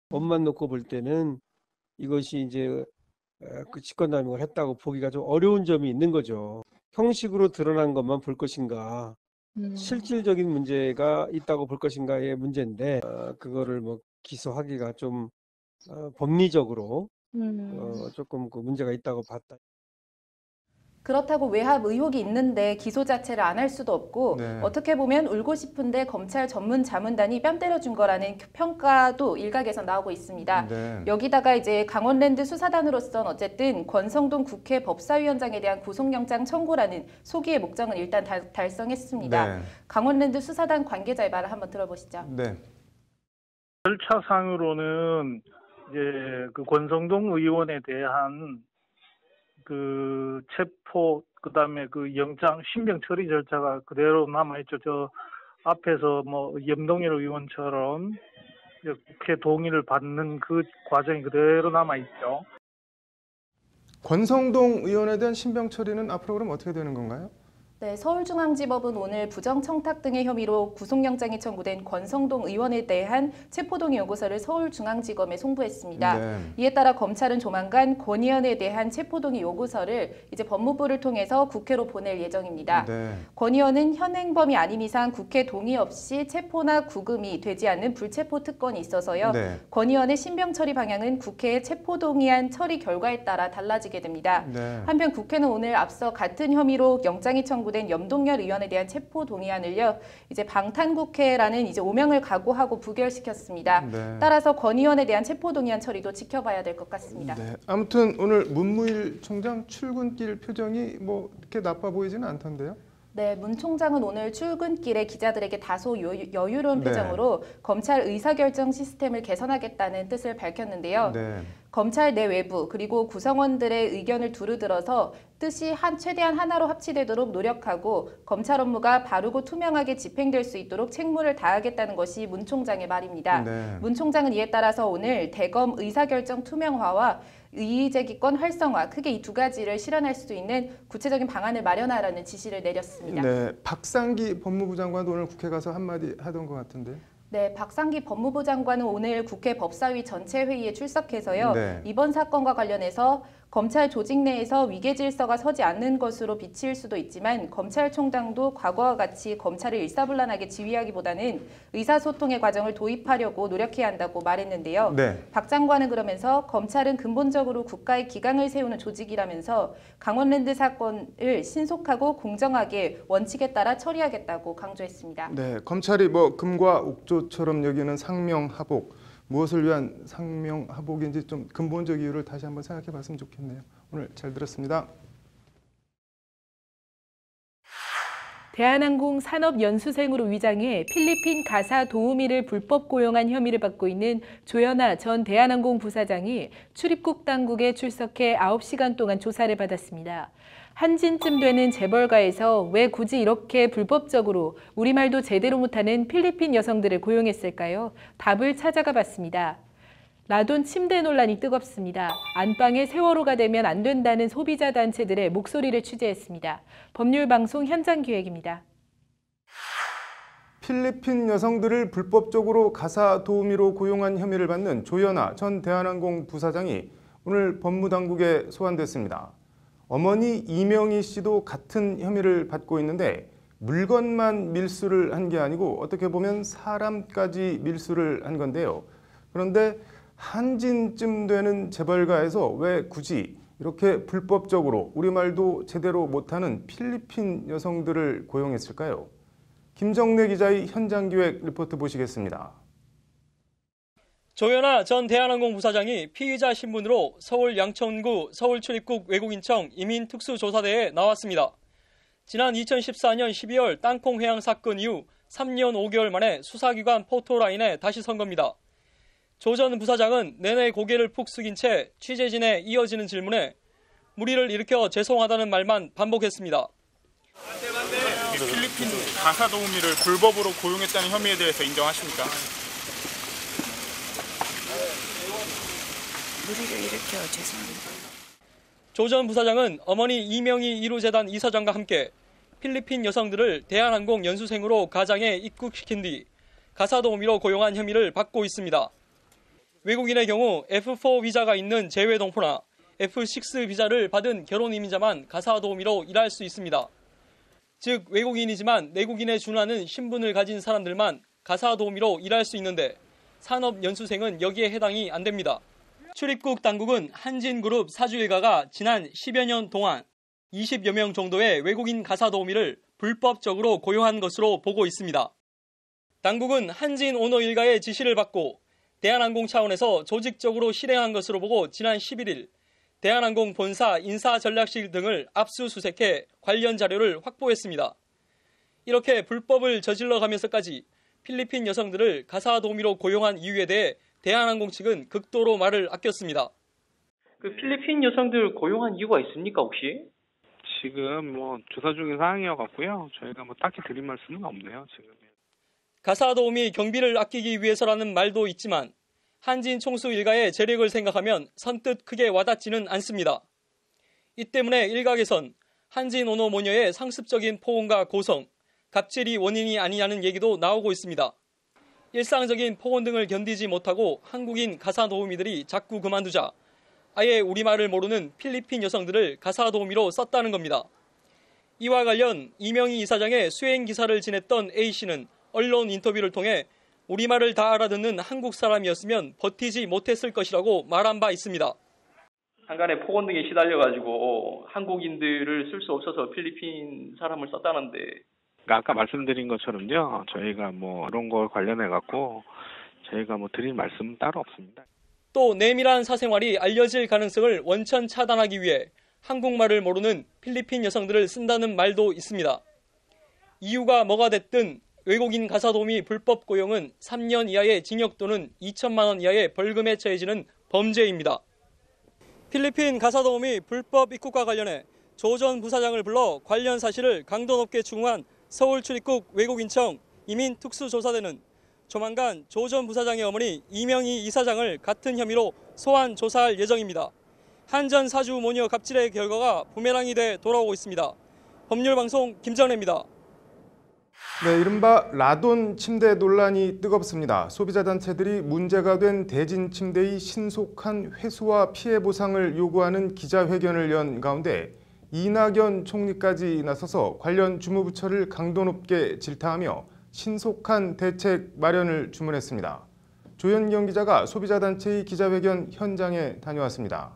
법만 놓고 볼 때는 이것이 이제 그 직권남용을 했다고 보기가 좀 어려운 점이 있는 거죠. 형식으로 드러난 것만 볼 것인가, 실질적인 문제가 있다고 볼 것인가의 문제인데 그거를 뭐 기소하기가 좀 법리적으로 조금 그 문제가 있다고 봤다. 그렇다고 외압 의혹이 있는데 기소 자체를 안 할 수도 없고 네. 어떻게 보면 울고 싶은데 검찰 전문 자문단이 뺨 때려준 거라는 평가도 일각에서 나오고 있습니다. 네. 여기다가 이제 강원랜드 수사단으로선 어쨌든 권성동 국회 법사위원장에 대한 구속영장 청구라는 소기의 목적은 일단 달성했습니다. 네. 강원랜드 수사단 관계자의 말을 한번 들어보시죠. 네. 절차상으로는 이제 그 권성동 의원에 대한 그 체포 그다음에 그 영장 신병 처리 절차가 그대로 남아 있죠. 저 앞에서 뭐 염동열 의원처럼 국회 동의를 받는 그 과정이 그대로 남아 있죠. 권성동 의원에 대한 신병 처리는 앞으로 그럼 어떻게 되는 건가요? 네, 서울중앙지법은 오늘 부정청탁 등의 혐의로 구속영장이 청구된 권성동 의원에 대한 체포동의 요구서를 서울중앙지검에 송부했습니다. 네. 이에 따라 검찰은 조만간 권 의원에 대한 체포동의 요구서를 이제 법무부를 통해서 국회로 보낼 예정입니다. 네. 권 의원은 현행범이 아닌 이상 국회 동의 없이 체포나 구금이 되지 않는 불체포 특권이 있어서요. 네. 권 의원의 신병 처리 방향은 국회의 체포동의안 처리 결과에 따라 달라지게 됩니다. 네. 한편 국회는 오늘 앞서 같은 혐의로 영장이 청구된 염동열 의원에 대한 체포 동의안을요, 이제 방탄국회라는 이제 오명을 각오하고 부결시켰습니다. 네. 따라서 권 의원에 대한 체포 동의안 처리도 지켜봐야 될 것 같습니다. 네. 아무튼 오늘 문무일 총장 출근길 표정이 뭐 이렇게 나빠 보이지는 않던데요. 네, 문 총장은 오늘 출근길에 기자들에게 다소 여유로운 네. 표정으로 검찰 의사결정 시스템을 개선하겠다는 뜻을 밝혔는데요. 네. 검찰 내외부 그리고 구성원들의 의견을 두루 들어서 뜻이 최대한 하나로 합치되도록 노력하고 검찰 업무가 바르고 투명하게 집행될 수 있도록 책무를 다하겠다는 것이 문 총장의 말입니다. 네. 문 총장은 이에 따라서 오늘 대검 의사결정 투명화와 이의제기권 활성화, 크게 이 두 가지를 실현할 수 있는 구체적인 방안을 마련하라는 지시를 내렸습니다. 네. 박상기 법무부 장관도 오늘 국회 가서 한마디 하던 것 같은데. 네, 박상기 법무부 장관은 오늘 국회 법사위 전체 회의에 출석해서요. 네. 이번 사건과 관련해서 검찰 조직 내에서 위계 질서가 서지 않는 것으로 비칠 수도 있지만 검찰총장도 과거와 같이 검찰을 일사불란하게 지휘하기보다는 의사소통의 과정을 도입하려고 노력해야 한다고 말했는데요. 네. 박 장관은 그러면서 검찰은 근본적으로 국가의 기강을 세우는 조직이라면서 강원랜드 사건을 신속하고 공정하게 원칙에 따라 처리하겠다고 강조했습니다. 네. 검찰이 뭐 금과 옥조처럼 여기는 상명하복, 무엇을 위한 상명하복인지 좀 근본적 이유를 다시 한번 생각해 봤으면 좋겠네요. 오늘 잘 들었습니다. 대한항공 산업연수생으로 위장해 필리핀 가사 도우미를 불법 고용한 혐의를 받고 있는 조연아 전 대한항공 부사장이 출입국 당국에 출석해 9시간 동안 조사를 받았습니다. 한진쯤 되는 재벌가에서 왜 굳이 이렇게 불법적으로 우리말도 제대로 못하는 필리핀 여성들을 고용했을까요? 답을 찾아가 봤습니다. 라돈 침대 논란이 뜨겁습니다. 안방에 세월호가 되면 안 된다는 소비자 단체들의 목소리를 취재했습니다. 법률방송 현장기획입니다. 필리핀 여성들을 불법적으로 가사 도우미로 고용한 혐의를 받는 조연아 전 대한항공 부사장이 오늘 법무당국에 소환됐습니다. 어머니 이명희 씨도 같은 혐의를 받고 있는데 물건만 밀수를 한 게 아니고 어떻게 보면 사람까지 밀수를 한 건데요. 그런데 한진쯤 되는 재벌가에서 왜 굳이 이렇게 불법적으로 우리말도 제대로 못하는 필리핀 여성들을 고용했을까요? 김정래 기자의 현장기획 리포트 보시겠습니다. 조연아 전 대한항공 부사장이 피의자 신분으로 서울 양천구 서울출입국 외국인청 이민특수조사대에 나왔습니다. 지난 2014년 12월 땅콩 회항 사건 이후 3년 5개월 만에 수사기관 포토라인에 다시 선 겁니다. 조 전 부사장은 내내 고개를 푹 숙인 채 취재진의 이어지는 질문에 무리를 일으켜 죄송하다는 말만 반복했습니다. 필리핀 가사 도우미를 불법으로 고용했다는 혐의에 대해서 인정하십니까? 무리를 일으켜 죄송합니다. 조 전 부사장은 어머니 이명희 1호 재단 이사장과 함께 필리핀 여성들을 대한항공 연수생으로 가장에 입국시킨 뒤 가사도우미로 고용한 혐의를 받고 있습니다. 외국인의 경우 F4 비자가 있는 재외동포나 F6 비자를 받은 결혼 이민자만 가사도우미로 일할 수 있습니다. 즉 외국인이지만 내국인에 준하는 신분을 가진 사람들만 가사도우미로 일할 수 있는데 산업연수생은 여기에 해당이 안 됩니다. 출입국 당국은 한진그룹 사주 일가가 지난 10여 년 동안 20여 명 정도의 외국인 가사도우미를 불법적으로 고용한 것으로 보고 있습니다. 당국은 한진 오너 일가의 지시를 받고 대한항공 차원에서 조직적으로 실행한 것으로 보고 지난 11일 대한항공 본사 인사전략실 등을 압수수색해 관련 자료를 확보했습니다. 이렇게 불법을 저질러 가면서까지 필리핀 여성들을 가사도우미로 고용한 이유에 대해 대한항공 측은 극도로 말을 아꼈습니다. 그 필리핀 여성들 고용한 이유가 있습니까 혹시? 지금 조사 중인 사항이어 갖고요. 저희가 딱히 드릴 말씀은 없네요. 지금. 가사도우미 경비를 아끼기 위해서라는 말도 있지만 한진 총수 일가의 재력을 생각하면 선뜻 크게 와닿지는 않습니다. 이 때문에 일각에선 한진 오너 모녀의 상습적인 포옹과 고성, 갑질이 원인이 아니냐는 얘기도 나오고 있습니다. 일상적인 폭언 등을 견디지 못하고 한국인 가사도우미들이 자꾸 그만두자 아예 우리말을 모르는 필리핀 여성들을 가사도우미로 썼다는 겁니다. 이와 관련 이명희 이사장의 수행기사를 지냈던 A씨는 언론 인터뷰를 통해 우리말을 다 알아듣는 한국 사람이었으면 버티지 못했을 것이라고 말한 바 있습니다. 한간에 폭언 등에 시달려가지고 한국인들을 쓸 수 없어서 필리핀 사람을 썼다는데 아까 말씀드린 것처럼요. 저희가 그런 걸 관련해 갖고 저희가 드릴 말씀은 따로 없습니다. 또 내밀한 사생활이 알려질 가능성을 원천 차단하기 위해 한국말을 모르는 필리핀 여성들을 쓴다는 말도 있습니다. 이유가 뭐가 됐든 외국인 가사도우미 불법 고용은 3년 이하의 징역 또는 2천만 원 이하의 벌금에 처해지는 범죄입니다. 필리핀 가사도우미 불법 입국과 관련해 조 전 부사장을 불러 관련 사실을 강도 높게 추궁한 서울출입국 외국인청 이민특수조사대는 조만간 조 전 부사장의 어머니 이명희 이사장을 같은 혐의로 소환 조사할 예정입니다. 한 전 사주 모녀 갑질의 결과가 부메랑이 돼 돌아오고 있습니다. 법률방송 김정래입니다. 네, 이른바 라돈 침대 논란이 뜨겁습니다. 소비자 단체들이 문제가 된 대진 침대의 신속한 회수와 피해 보상을 요구하는 기자회견을 연 가운데 이낙연 총리까지 나서서 관련 주무부처를 강도 높게 질타하며 신속한 대책 마련을 주문했습니다. 조현경 기자가 소비자 단체의 기자회견 현장에 다녀왔습니다.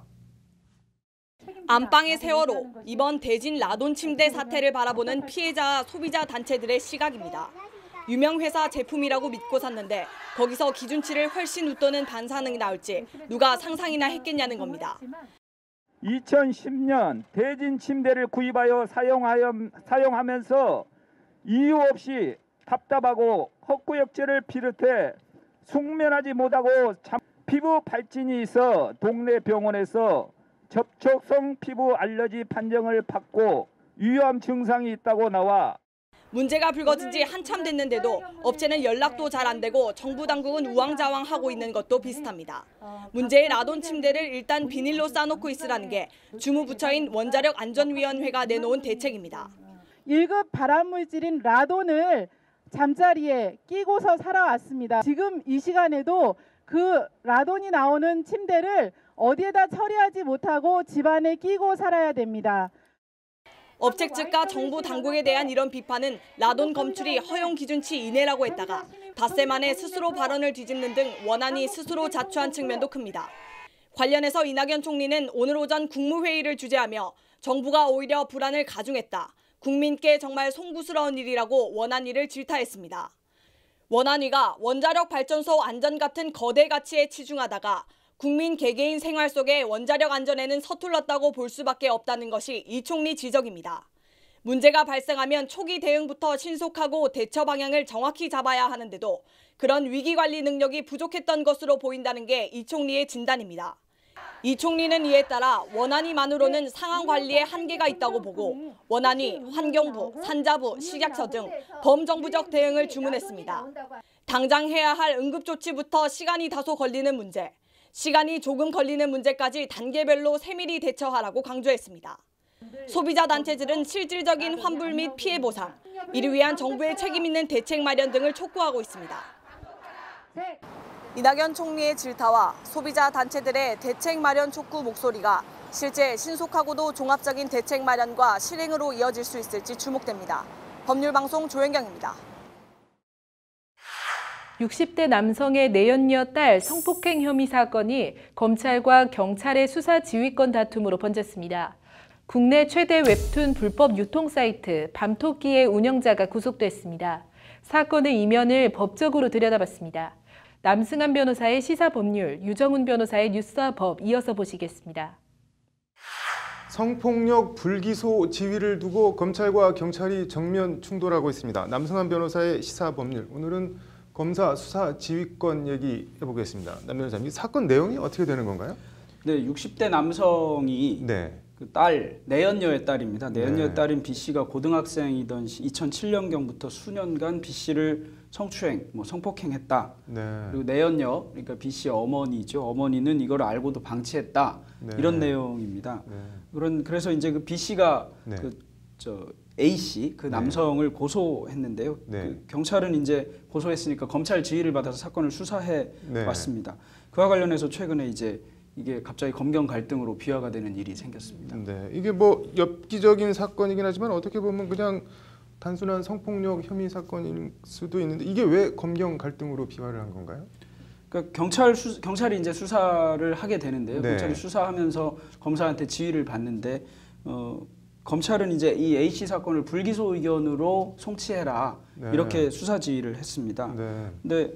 안방의 세월호, 이번 대진 라돈 침대 사태를 바라보는 피해자 소비자 단체들의 시각입니다. 유명 회사 제품이라고 믿고 샀는데 거기서 기준치를 훨씬 웃도는 반사능이 나올지 누가 상상이나 했겠냐는 겁니다. 2010년 대진 침대를 구입하여 사용하면서 이유 없이 답답하고 헛구역질을 비롯해 숙면하지 못하고 피부 발진이 있어 동네 병원에서 접촉성 피부 알러지 판정을 받고 위험 증상이 있다고 나와 문제가 불거진 지 한참 됐는데도 업체는 연락도 잘 안 되고 정부 당국은 우왕좌왕하고 있는 것도 비슷합니다. 문제의 라돈 침대를 일단 비닐로 싸놓고 있으라는 게 주무부처인 원자력안전위원회가 내놓은 대책입니다. 1급 발암물질인 라돈을 잠자리에 끼고서 살아왔습니다. 지금 이 시간에도 그 라돈이 나오는 침대를 어디에다 처리하지 못하고 집안에 끼고 살아야 됩니다. 업체 측과 정부 당국에 대한 이런 비판은 라돈 검출이 허용 기준치 이내라고 했다가 닷새 만에 스스로 발언을 뒤집는 등 원안이 스스로 자초한 측면도 큽니다. 관련해서 이낙연 총리는 오늘 오전 국무회의를 주재하며 정부가 오히려 불안을 가중했다. 국민께 정말 송구스러운 일이라고 원안위를 질타했습니다. 원안위가 원자력 발전소 안전 같은 거대 가치에 치중하다가 국민 개개인 생활 속에 원자력 안전에는 서툴렀다고 볼 수밖에 없다는 것이 이 총리 지적입니다. 문제가 발생하면 초기 대응부터 신속하고 대처 방향을 정확히 잡아야 하는데도 그런 위기관리 능력이 부족했던 것으로 보인다는 게 이 총리의 진단입니다. 이 총리는 이에 따라 원안위만으로는 상황 관리에 한계가 있다고 보고 원안위, 환경부, 산자부, 식약처 등 범정부적 대응을 주문했습니다. 당장 해야 할 응급조치부터 시간이 다소 걸리는 문제, 시간이 조금 걸리는 문제까지 단계별로 세밀히 대처하라고 강조했습니다. 소비자 단체들은 실질적인 환불 및 피해 보상, 이를 위한 정부의 책임 있는 대책 마련 등을 촉구하고 있습니다. 이낙연 총리의 질타와 소비자 단체들의 대책 마련 촉구 목소리가 실제 신속하고도 종합적인 대책 마련과 실행으로 이어질 수 있을지 주목됩니다. 법률방송 조현경입니다. 60대 남성의 내연녀 딸 성폭행 혐의 사건이 검찰과 경찰의 수사 지휘권 다툼으로 번졌습니다. 국내 최대 웹툰 불법 유통 사이트 밤토끼의 운영자가 구속됐습니다. 사건의 이면을 법적으로 들여다봤습니다. 남승환 변호사의 시사법률, 유정훈 변호사의 뉴스와 법 이어서 보시겠습니다. 성폭력 불기소 지휘를 두고 검찰과 경찰이 정면 충돌하고 있습니다. 남승환 변호사의 시사법률, 오늘은 검사 수사 지휘권 얘기해 보겠습니다. 남 변호사님, 이 사건 내용이 어떻게 되는 건가요? 네, 60대 남성이 그 딸, 내연녀의 딸입니다. 내연녀의 딸인 B 씨가 고등학생이던 2007년경부터 수년간 B 씨를 성추행, 성폭행했다. 그리고 내연녀, 그러니까 B 씨의 어머니죠. 어머니는 이걸 알고도 방치했다. 이런 내용입니다. 그래서 이제 그 B 씨가 A 씨, 그 남성을 고소했는데요. 그 경찰은 이제 고소했으니까 검찰 지휘를 받아서 사건을 수사해 왔습니다. 그와 관련해서 최근에 이제 이게 갑자기 검경 갈등으로 비화가 되는 일이 생겼습니다. 네, 이게 뭐 엽기적인 사건이긴 하지만 어떻게 보면 그냥 단순한 성폭력 혐의 사건일 수도 있는데 이게 왜 검경 갈등으로 비화를 한 건가요? 그러니까 경찰이 이제 수사를 하게 되는데요. 경찰이 수사하면서 검사한테 지휘를 받는데 검찰은 이제 이 A 씨 사건을 불기소 의견으로 송치해라 이렇게 수사 지휘를 했습니다. 근데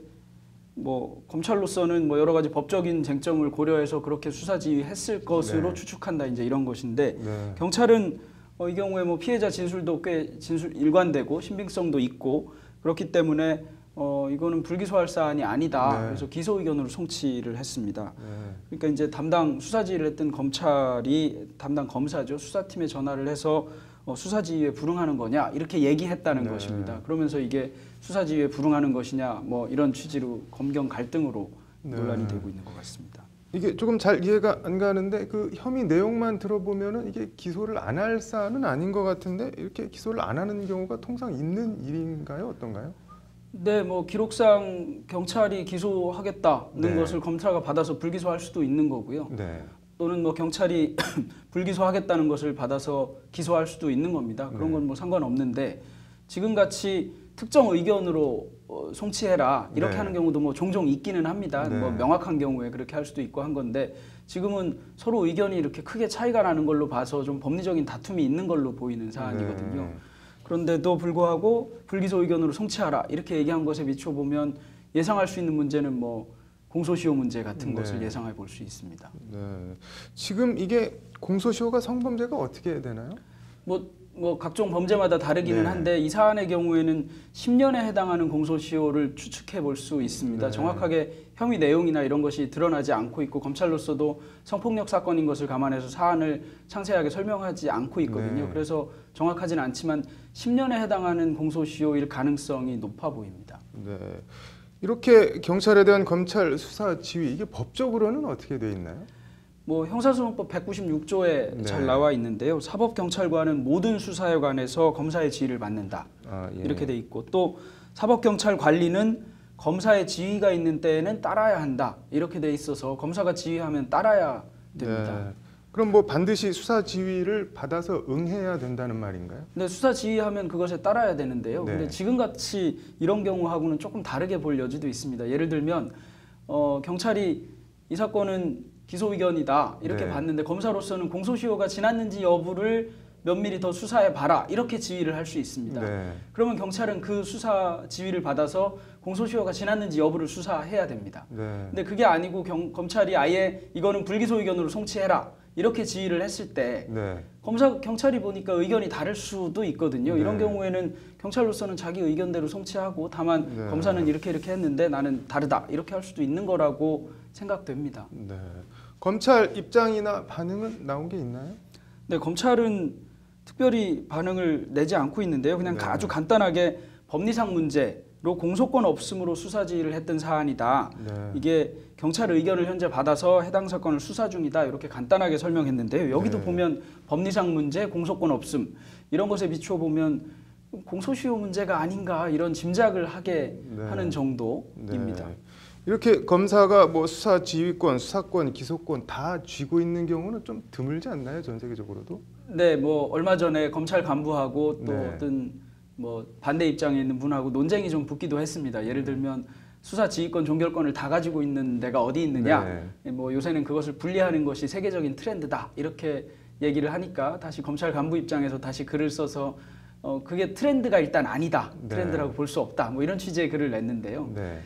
뭐 검찰로서는 뭐 여러 가지 법적인 쟁점을 고려해서 그렇게 수사 지휘했을 것으로 추측한다 이제 이런 것인데 경찰은 이 경우에 뭐 피해자 진술도 꽤 일관되고 신빙성도 있고 그렇기 때문에 이거는 불기소할 사안이 아니다. 그래서 기소 의견으로 송치를 했습니다. 그러니까 이제 담당 수사 지휘를 했던 검찰이 담당 검사죠. 수사팀에 전화를 해서 수사 지휘에 불응하는 거냐 이렇게 얘기했다는 것입니다. 그러면서 이게 수사 지휘에 불응하는 것이냐 뭐 이런 취지로 검경 갈등으로 논란이 되고 있는 것 같습니다. 이게 조금 잘 이해가 안 가는데 그 혐의 내용만 들어보면은 이게 기소를 안 할 사안은 아닌 것 같은데 이렇게 기소를 안 하는 경우가 통상 있는 일인가요? 어떤가요? 네, 뭐 기록상 경찰이 기소하겠다는 것을 검사가 받아서 불기소할 수도 있는 거고요. 또는 뭐 경찰이 불기소하겠다는 것을 받아서 기소할 수도 있는 겁니다. 그런 건 뭐 상관없는데 지금같이 특정 의견으로 송치해라 이렇게 하는 경우도 뭐 종종 있기는 합니다. 뭐 명확한 경우에 그렇게 할 수도 있고 한 건데 지금은 서로 의견이 이렇게 크게 차이가 나는 걸로 봐서 좀 법리적인 다툼이 있는 걸로 보이는 사안이거든요. 그런데도 불구하고 불기소 의견으로 송치하라 이렇게 얘기한 것에 비춰보면 예상할 수 있는 문제는 뭐 공소시효 문제 같은 것을 예상해 볼 수 있습니다. 지금 이게 공소시효가 성범죄가 어떻게 되나요? 뭐 각종 범죄마다 다르기는 한데 이 사안의 경우에는 10년에 해당하는 공소시효를 추측해 볼 수 있습니다. 정확하게 혐의 내용이나 이런 것이 드러나지 않고 있고 검찰로서도 성폭력 사건인 것을 감안해서 사안을 상세하게 설명하지 않고 있거든요. 그래서 정확하지는 않지만 10년에 해당하는 공소시효일 가능성이 높아 보입니다. 이렇게 경찰에 대한 검찰 수사 지휘 이게 법적으로는 어떻게 돼 있나요? 뭐 형사소송법 196조에 잘 나와 있는데요. 사법경찰관은 모든 수사에 관해서 검사의 지휘를 받는다. 이렇게 돼 있고 또 사법경찰 관리는 검사의 지휘가 있는 때에는 따라야 한다. 이렇게 돼 있어서 검사가 지휘하면 따라야 됩니다. 그럼 뭐 반드시 수사 지휘를 받아서 응해야 된다는 말인가요? 네, 수사 지휘하면 그것에 따라야 되는데요. 근데 지금같이 이런 경우하고는 조금 다르게 볼 여지도 있습니다. 예를 들면 경찰이 이 사건은 기소 의견이다 이렇게 봤는데 검사로서는 공소시효가 지났는지 여부를 면밀히 더 수사해 봐라 이렇게 지휘를 할 수 있습니다. 그러면 경찰은 그 수사 지휘를 받아서 공소시효가 지났는지 여부를 수사해야 됩니다. 근데 그게 아니고 검찰이 아예 이거는 불기소 의견으로 송치해라 이렇게 지휘를 했을 때 경찰이 보니까 의견이 다를 수도 있거든요. 이런 경우에는 경찰로서는 자기 의견대로 송치하고 다만 검사는 이렇게 했는데 나는 다르다 이렇게 할 수도 있는 거라고 생각됩니다. 검찰 입장이나 반응은 나온 게 있나요? 네, 검찰은 특별히 반응을 내지 않고 있는데요. 그냥 아주 간단하게 법리상 문제로 공소권 없음으로 수사 지휘를 했던 사안이다. 이게 경찰 의견을 현재 받아서 해당 사건을 수사 중이다. 이렇게 간단하게 설명했는데요. 여기도 보면 법리상 문제, 공소권 없음 이런 것에 비추어 보면 공소시효 문제가 아닌가 이런 짐작을 하게 하는 정도입니다. 이렇게 검사가 뭐 수사 지휘권, 수사권, 기소권 다 쥐고 있는 경우는 좀 드물지 않나요? 전 세계적으로도? 네, 뭐 얼마 전에 검찰 간부하고 또 네. 어떤 뭐 반대 입장에 있는 분하고 논쟁이 좀 붙기도 했습니다. 예를 들면 수사 지휘권, 종결권을 다 가지고 있는 데가 어디 있느냐. 네. 뭐 요새는 그것을 분리하는 것이 세계적인 트렌드다. 이렇게 얘기를 하니까 다시 검찰 간부 입장에서 다시 글을 써서 그게 트렌드가 일단 아니다. 트렌드라고 볼 수 없다. 뭐 이런 취지의 글을 냈는데요. 네.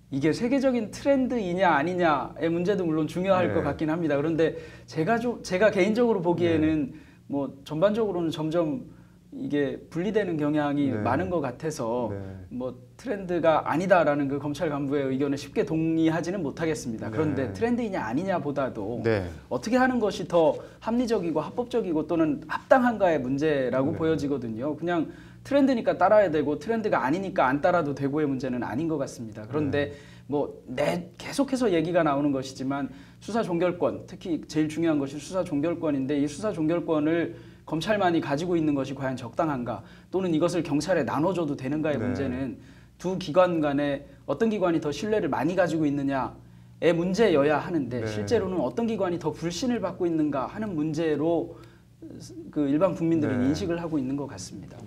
이게 세계적인 트렌드이냐 아니냐의 문제도 물론 중요할 것 같긴 합니다. 그런데 제가 개인적으로 보기에는 뭐 전반적으로는 점점 이게 분리되는 경향이 많은 것 같아서 뭐 트렌드가 아니다라는 그 검찰 간부의 의견에 쉽게 동의하지는 못하겠습니다. 그런데 트렌드이냐 아니냐보다도 어떻게 하는 것이 더 합리적이고 합법적이고 또는 합당한가의 문제라고 보여지거든요. 그냥 트렌드니까 따라야 되고 트렌드가 아니니까 안 따라도 되고의 문제는 아닌 것 같습니다. 그런데 뭐 계속해서 얘기가 나오는 것이지만 수사 종결권, 특히 제일 중요한 것이 수사 종결권인데 이 수사 종결권을 검찰만이 가지고 있는 것이 과연 적당한가 또는 이것을 경찰에 나눠줘도 되는가의 문제는 두 기관 간에 어떤 기관이 더 신뢰를 많이 가지고 있느냐의 문제여야 하는데 실제로는 어떤 기관이 더 불신을 받고 있는가 하는 문제로 그 일반 국민들이 인식을 하고 있는 것 같습니다.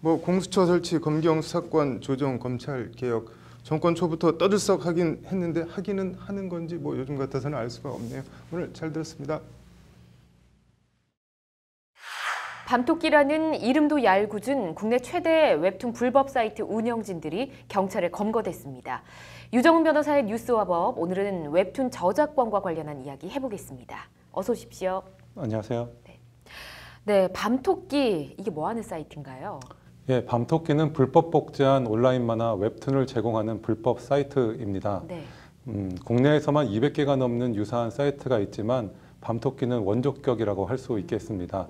뭐 공수처 설치, 검경 수사권 조정, 검찰 개혁 정권 초부터 떠들썩하긴 했는데 하기는 하는 건지 뭐 요즘 같아서는 알 수가 없네요. 오늘 잘 들었습니다. 밤토끼라는 이름도 얄궂은 국내 최대 웹툰 불법 사이트 운영진들이 경찰에 검거됐습니다. 유정훈 변호사의 뉴스와 법, 오늘은 웹툰 저작권과 관련한 이야기 해보겠습니다. 어서 오십시오. 안녕하세요. 네, 밤토끼, 이게 뭐하는 사이트인가요? 예, 밤토끼는 불법 복제한 온라인 만화 웹툰을 제공하는 불법 사이트입니다. 국내에서만 200개가 넘는 유사한 사이트가 있지만 밤토끼는 원조격이라고 할 수 있겠습니다.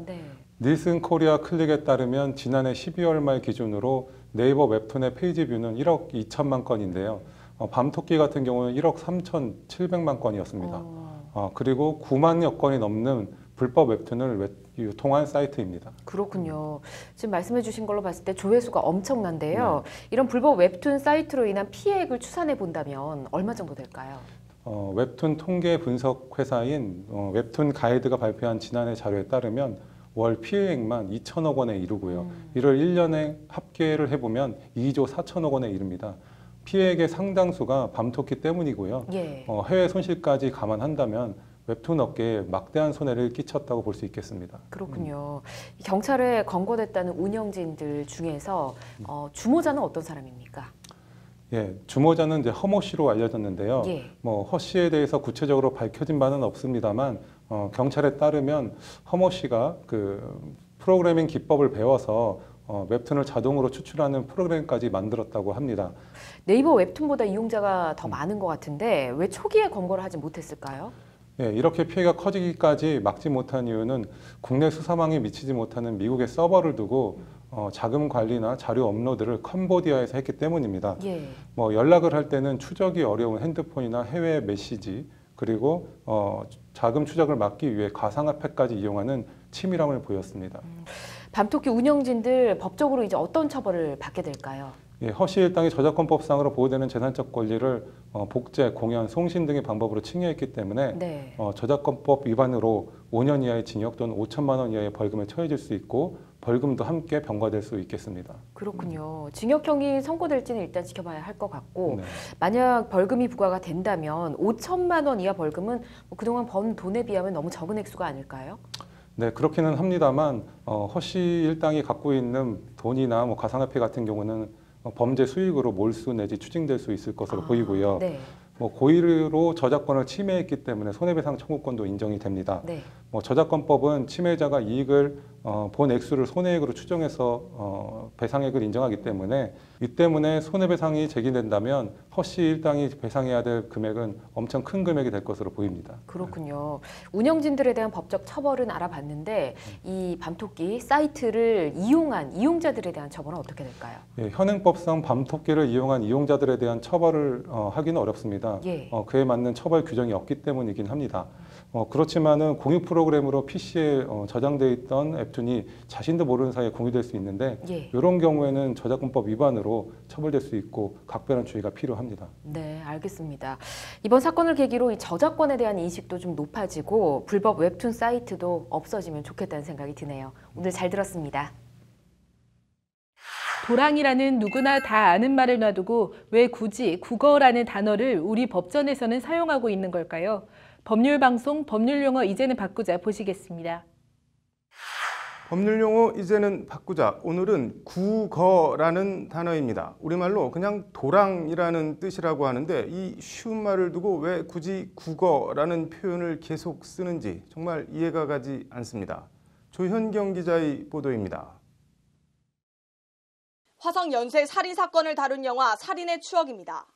닐슨 코리아 클릭에 따르면 지난해 12월 말 기준으로 네이버 웹툰의 페이지 뷰는 1억 2천만 건인데요. 밤토끼 같은 경우는 1억 3,700만 건이었습니다. 그리고 9만여 건이 넘는 불법 웹툰을 유통한 사이트입니다. 그렇군요. 지금 말씀해 주신 걸로 봤을 때 조회수가 엄청난데요. 이런 불법 웹툰 사이트로 인한 피해액을 추산해 본다면 얼마 정도 될까요? 웹툰 통계 분석 회사인 웹툰 가이드가 발표한 지난해 자료에 따르면 월 피해액만 2천억 원에 이르고요. 이를 1년에 합계를 해보면 2조 4천억 원에 이릅니다. 피해액의 상당수가 밤토끼 때문이고요. 해외 손실까지 감안한다면 웹툰 업계에 막대한 손해를 끼쳤다고 볼 수 있겠습니다. 그렇군요. 경찰에 검거됐다는 운영진들 중에서 주모자는 어떤 사람입니까? 예, 주모자는 이제 허모 씨로 알려졌는데요. 뭐 허 씨에 대해서 구체적으로 밝혀진 바는 없습니다만 경찰에 따르면 허모 씨가 그 프로그래밍 기법을 배워서 웹툰을 자동으로 추출하는 프로그램까지 만들었다고 합니다. 네이버 웹툰보다 이용자가 더 많은 것 같은데 왜 초기에 검거를 하지 못했을까요? 예, 이렇게 피해가 커지기까지 막지 못한 이유는 국내 수사망에 미치지 못하는 미국의 서버를 두고 자금 관리나 자료 업로드를 캄보디아에서 했기 때문입니다. 뭐 연락을 할 때는 추적이 어려운 핸드폰이나 해외 메시지 그리고 자금 추적을 막기 위해 가상화폐까지 이용하는 치밀함을 보였습니다. 밤토끼 운영진들 법적으로 이제 어떤 처벌을 받게 될까요? 예, 허씨 일당이 저작권법상으로 보호되는 재산적 권리를 복제, 공연, 송신 등의 방법으로 침해했기 때문에 저작권법 위반으로 5년 이하의 징역 또는 5천만 원 이하의 벌금에 처해질 수 있고 벌금도 함께 병과될 수 있겠습니다. 그렇군요. 징역형이 선고될지는 일단 지켜봐야 할 것 같고 만약 벌금이 부과가 된다면 5천만 원 이하 벌금은 뭐 그동안 번 돈에 비하면 너무 적은 액수가 아닐까요? 네, 그렇기는 합니다만 허씨 일당이 갖고 있는 돈이나 뭐 가상화폐 같은 경우는 범죄 수익으로 몰수 내지 추징될 수 있을 것으로 보이고요. 뭐 고의로 저작권을 침해했기 때문에 손해배상 청구권도 인정이 됩니다. 뭐 저작권법은 침해자가 이익을 본 액수를 손해액으로 추정해서 배상액을 인정하기 때문에 이 때문에 손해배상이 제기된다면 허씨 일당이 배상해야 될 금액은 엄청 큰 금액이 될 것으로 보입니다. 그렇군요. 운영진들에 대한 법적 처벌은 알아봤는데 이 밤토끼 사이트를 이용한 이용자들에 대한 처벌은 어떻게 될까요? 예, 현행법상 밤토끼를 이용한 이용자들에 대한 처벌을 하기는 어렵습니다. 그에 맞는 처벌 규정이 없기 때문이긴 합니다. 그렇지만은 공유 프로그램으로 PC에 저장돼 있던 웹툰이 자신도 모르는 사이에 공유될 수 있는데 이런 경우에는 저작권법 위반으로 처벌될 수 있고 각별한 주의가 필요합니다. 네, 알겠습니다. 이번 사건을 계기로 이 저작권에 대한 인식도 좀 높아지고 불법 웹툰 사이트도 없어지면 좋겠다는 생각이 드네요. 오늘 잘 들었습니다. 도랑이라는 누구나 다 아는 말을 놔두고 왜 굳이 국어라는 단어를 우리 법전에서는 사용하고 있는 걸까요? 법률방송 법률용어 이제는 바꾸자 보시겠습니다. 법률용어 이제는 바꾸자. 오늘은 국어라는 단어입니다. 우리말로 그냥 도랑이라는 뜻이라고 하는데 이 쉬운 말을 두고 왜 굳이 국어라는 표현을 계속 쓰는지 정말 이해가 가지 않습니다. 조현경 기자의 보도입니다. 화성 연쇄 살인 사건을 다룬 영화 살인의 추억입니다.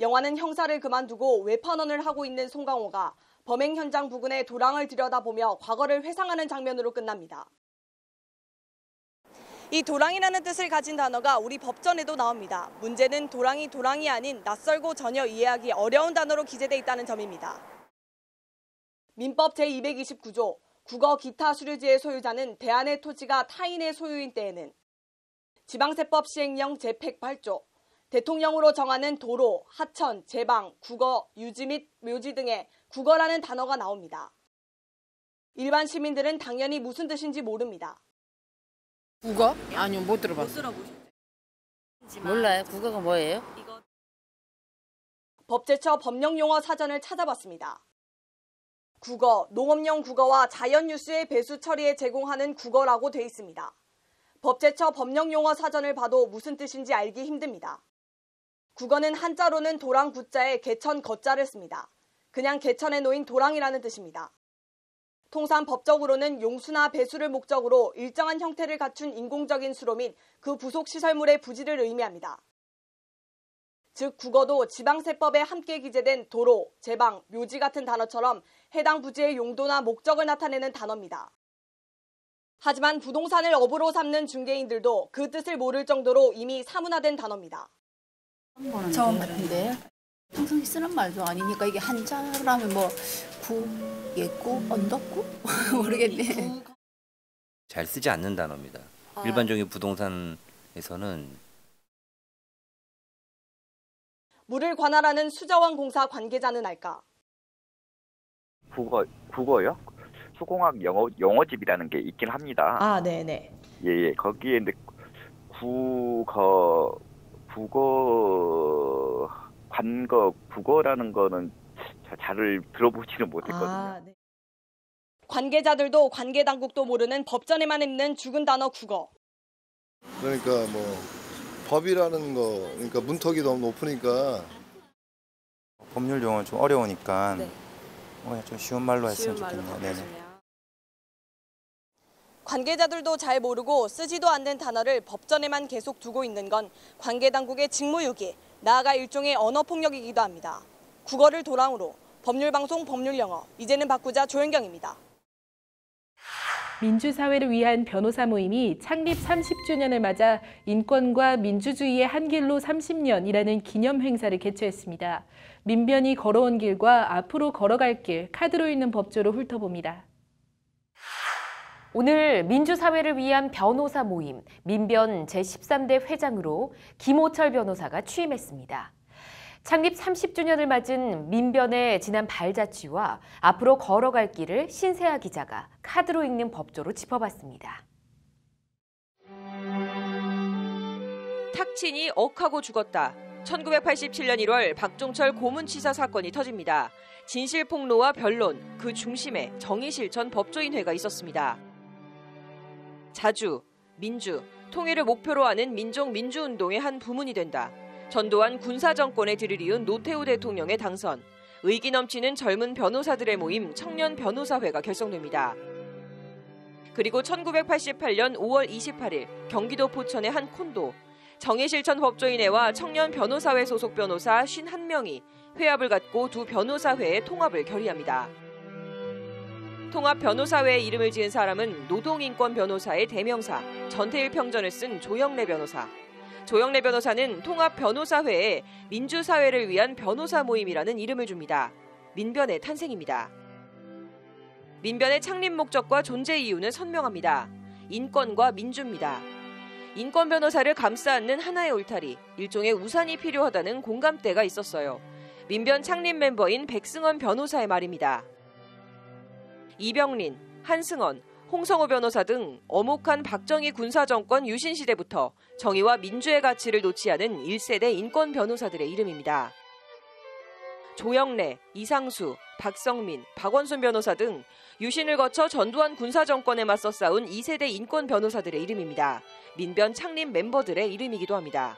영화는 형사를 그만두고 외판원을 하고 있는 송강호가 범행 현장 부근의 도랑을 들여다보며 과거를 회상하는 장면으로 끝납니다. 이 도랑이라는 뜻을 가진 단어가 우리 법전에도 나옵니다. 문제는 도랑이 아닌 낯설고 전혀 이해하기 어려운 단어로 기재돼 있다는 점입니다. 민법 제229조 국어 기타 수료지의 소유자는 대안의 토지가 타인의 소유인 때에는 지방세법 시행령 제108조 대통령으로 정하는 도로, 하천, 제방, 국어, 유지 및 묘지 등의 국어라는 단어가 나옵니다. 일반 시민들은 당연히 무슨 뜻인지 모릅니다. 국어? 아니요, 못 들어봤어요. 몰라요. 국어가 뭐예요? 법제처 법령용어 사전을 찾아봤습니다. 국어, 농업용 국어와 자연뉴스의 배수 처리에 제공하는 국어라고 돼 있습니다. 법제처 법령용어 사전을 봐도 무슨 뜻인지 알기 힘듭니다. 국어는 한자로는 도랑 구자에 개천 거자를 씁니다. 그냥 개천에 놓인 도랑이라는 뜻입니다. 통상 법적으로는 용수나 배수를 목적으로 일정한 형태를 갖춘 인공적인 수로 및 그 부속 시설물의 부지를 의미합니다. 즉 국어도 지방세법에 함께 기재된 도로, 제방, 묘지 같은 단어처럼 해당 부지의 용도나 목적을 나타내는 단어입니다. 하지만 부동산을 업으로 삼는 중개인들도 그 뜻을 모를 정도로 이미 사문화된 단어입니다. 처음 듣는데 평소에 쓰는 말도 아니니까 이게 한자라면 뭐 구, 예구, 언덕구? 모르겠네. 잘 쓰지 않는 단어입니다. 일반적인 부동산에서는 물을 관할하는 수자원 공사 관계자는 알까? 국어요? 수공학 영어집이라는 게 있긴 합니다. 아, 네네. 예, 거기에 근데 국어라는 거는 잘 들어보지는 못했거든요. 아, 네. 관계자들도 관계당국도 모르는 법전에만 있는 죽은 단어 국어. 그러니까 뭐 법이라는 거, 그러니까 문턱이 너무 높으니까 법률 용어는 좀 어려우니까 좀 쉬운 말로 했으면 좋겠네요. 네네. 관계자들도 잘 모르고 쓰지도 않는 단어를 법전에만 계속 두고 있는 건 관계당국의 직무유기, 나아가 일종의 언어폭력이기도 합니다. 국어를 도랑으로, 법률방송 법률영어, 이제는 바꾸자 조현경입니다. 민주사회를 위한 변호사 모임이 창립 30주년을 맞아 인권과 민주주의의 한 길로 30년이라는 기념 행사를 개최했습니다. 민변이 걸어온 길과 앞으로 걸어갈 길, 카드로 있는 법조로 훑어봅니다. 오늘 민주사회를 위한 변호사 모임, 민변 제13대 회장으로 김호철 변호사가 취임했습니다. 창립 30주년을 맞은 민변의 지난 발자취와 앞으로 걸어갈 길을 신세아 기자가 카드로 읽는 법조로 짚어봤습니다. 탁친이 억하고 죽었다. 1987년 1월 박종철 고문치사 사건이 터집니다. 진실폭로와 변론, 그 중심에 정의실 전 법조인회가 있었습니다. 자주, 민주, 통일을 목표로 하는 민족민주운동의 한 부문이 된다. 전두환 군사정권에 들을 이은 노태우 대통령의 당선, 의기 넘치는 젊은 변호사들의 모임 청년변호사회가 결성됩니다. 그리고 1988년 5월 28일 경기도 포천의 한 콘도, 정의실천 법조인회와 청년변호사회 소속 변호사 51명이 회합을 갖고 두 변호사회의 통합을 결의합니다. 통합변호사회의 이름을 지은 사람은 노동인권 변호사의 대명사, 전태일 평전을 쓴 조영래 변호사. 조영래 변호사는 통합변호사회에 민주사회를 위한 변호사 모임이라는 이름을 줍니다. 민변의 탄생입니다. 민변의 창립 목적과 존재 이유는 선명합니다. 인권과 민주입니다. 인권 변호사를 감싸 안는 하나의 울타리, 일종의 우산이 필요하다는 공감대가 있었어요. 민변 창립 멤버인 백승원 변호사의 말입니다. 이병린, 한승원, 홍성호 변호사 등 엄혹한 박정희 군사정권 유신 시대부터 정의와 민주의 가치를 놓지 않은 1세대 인권 변호사들의 이름입니다. 조영래, 이상수, 박성민, 박원순 변호사 등 유신을 거쳐 전두환 군사정권에 맞서 싸운 2세대 인권 변호사들의 이름입니다. 민변 창립 멤버들의 이름이기도 합니다.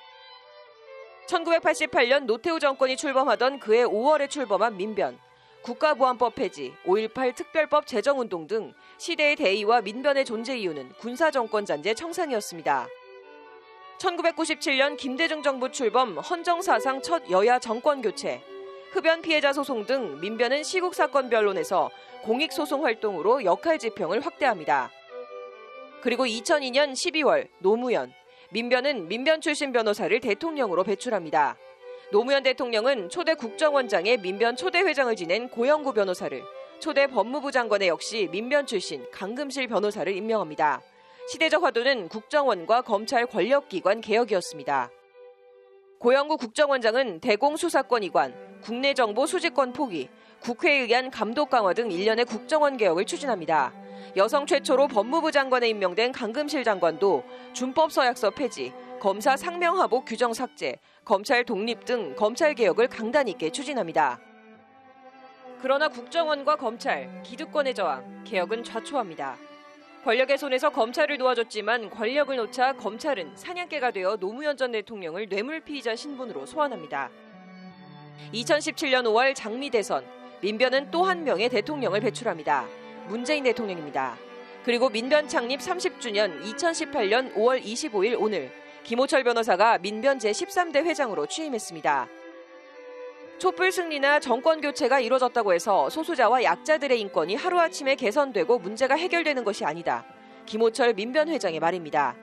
1988년 노태우 정권이 출범하던 그해 5월에 출범한 민변, 국가보안법 폐지, 5.18 특별법 제정운동 등 시대의 대의와 민변의 존재 이유는 군사정권 잔재 청산이었습니다. 1997년 김대중 정부 출범 헌정사상 첫 여야 정권 교체, 흡연 피해자 소송 등 민변은 시국사건 변론에서 공익소송 활동으로 역할 지평을 확대합니다. 그리고 2002년 12월 노무현, 민변은 민변 출신 변호사를 대통령으로 배출합니다. 노무현 대통령은 초대 국정원장의 민변 초대 회장을 지낸 고영구 변호사를, 초대 법무부 장관의 역시 민변 출신 강금실 변호사를 임명합니다. 시대적 화두는 국정원과 검찰 권력기관 개혁이었습니다. 고영구 국정원장은 대공수사권 이관, 국내정보 수집권 포기, 국회에 의한 감독 강화 등 일련의 국정원 개혁을 추진합니다. 여성 최초로 법무부 장관에 임명된 강금실 장관도 준법서약서 폐지, 검사 상명하복 규정 삭제, 검찰 독립 등 검찰 개혁을 강단 있게 추진합니다. 그러나 국정원과 검찰, 기득권의 저항, 개혁은 좌초합니다. 권력의 손에서 검찰을 놓아줬지만 권력을 놓자 검찰은 사냥개가 되어 노무현 전 대통령을 뇌물피의자 신분으로 소환합니다. 2017년 5월 장미 대선, 민변은 또 한 명의 대통령을 배출합니다. 문재인 대통령입니다. 그리고 민변 창립 30주년 2018년 5월 25일 오늘 김호철 변호사가 민변 제13대 회장으로 취임했습니다. 촛불 승리나 정권 교체가 이루어졌다고 해서 소수자와 약자들의 인권이 하루아침에 개선되고 문제가 해결되는 것이 아니다. 김호철 민변 회장의 말입니다.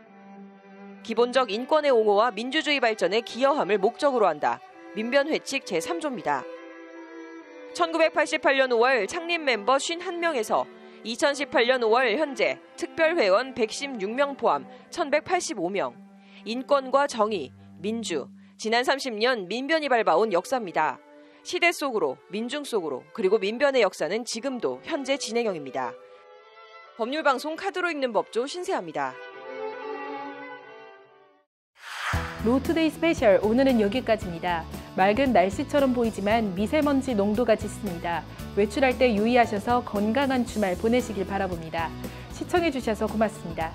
기본적 인권의 옹호와 민주주의 발전에 기여함을 목적으로 한다. 민변 회칙 제3조입니다. 1988년 5월 창립 멤버 51명에서 2018년 5월 현재 특별회원 116명 포함 1185명. 인권과 정의, 민주, 지난 30년 민변이 밟아온 역사입니다. 시대 속으로, 민중 속으로, 그리고 민변의 역사는 지금도 현재 진행형입니다. 법률방송 카드로 읽는 법조 신세아입니다. 로투데이 스페셜 오늘은 여기까지입니다. 맑은 날씨처럼 보이지만 미세먼지 농도가 짙습니다. 외출할 때 유의하셔서 건강한 주말 보내시길 바라봅니다. 시청해주셔서 고맙습니다.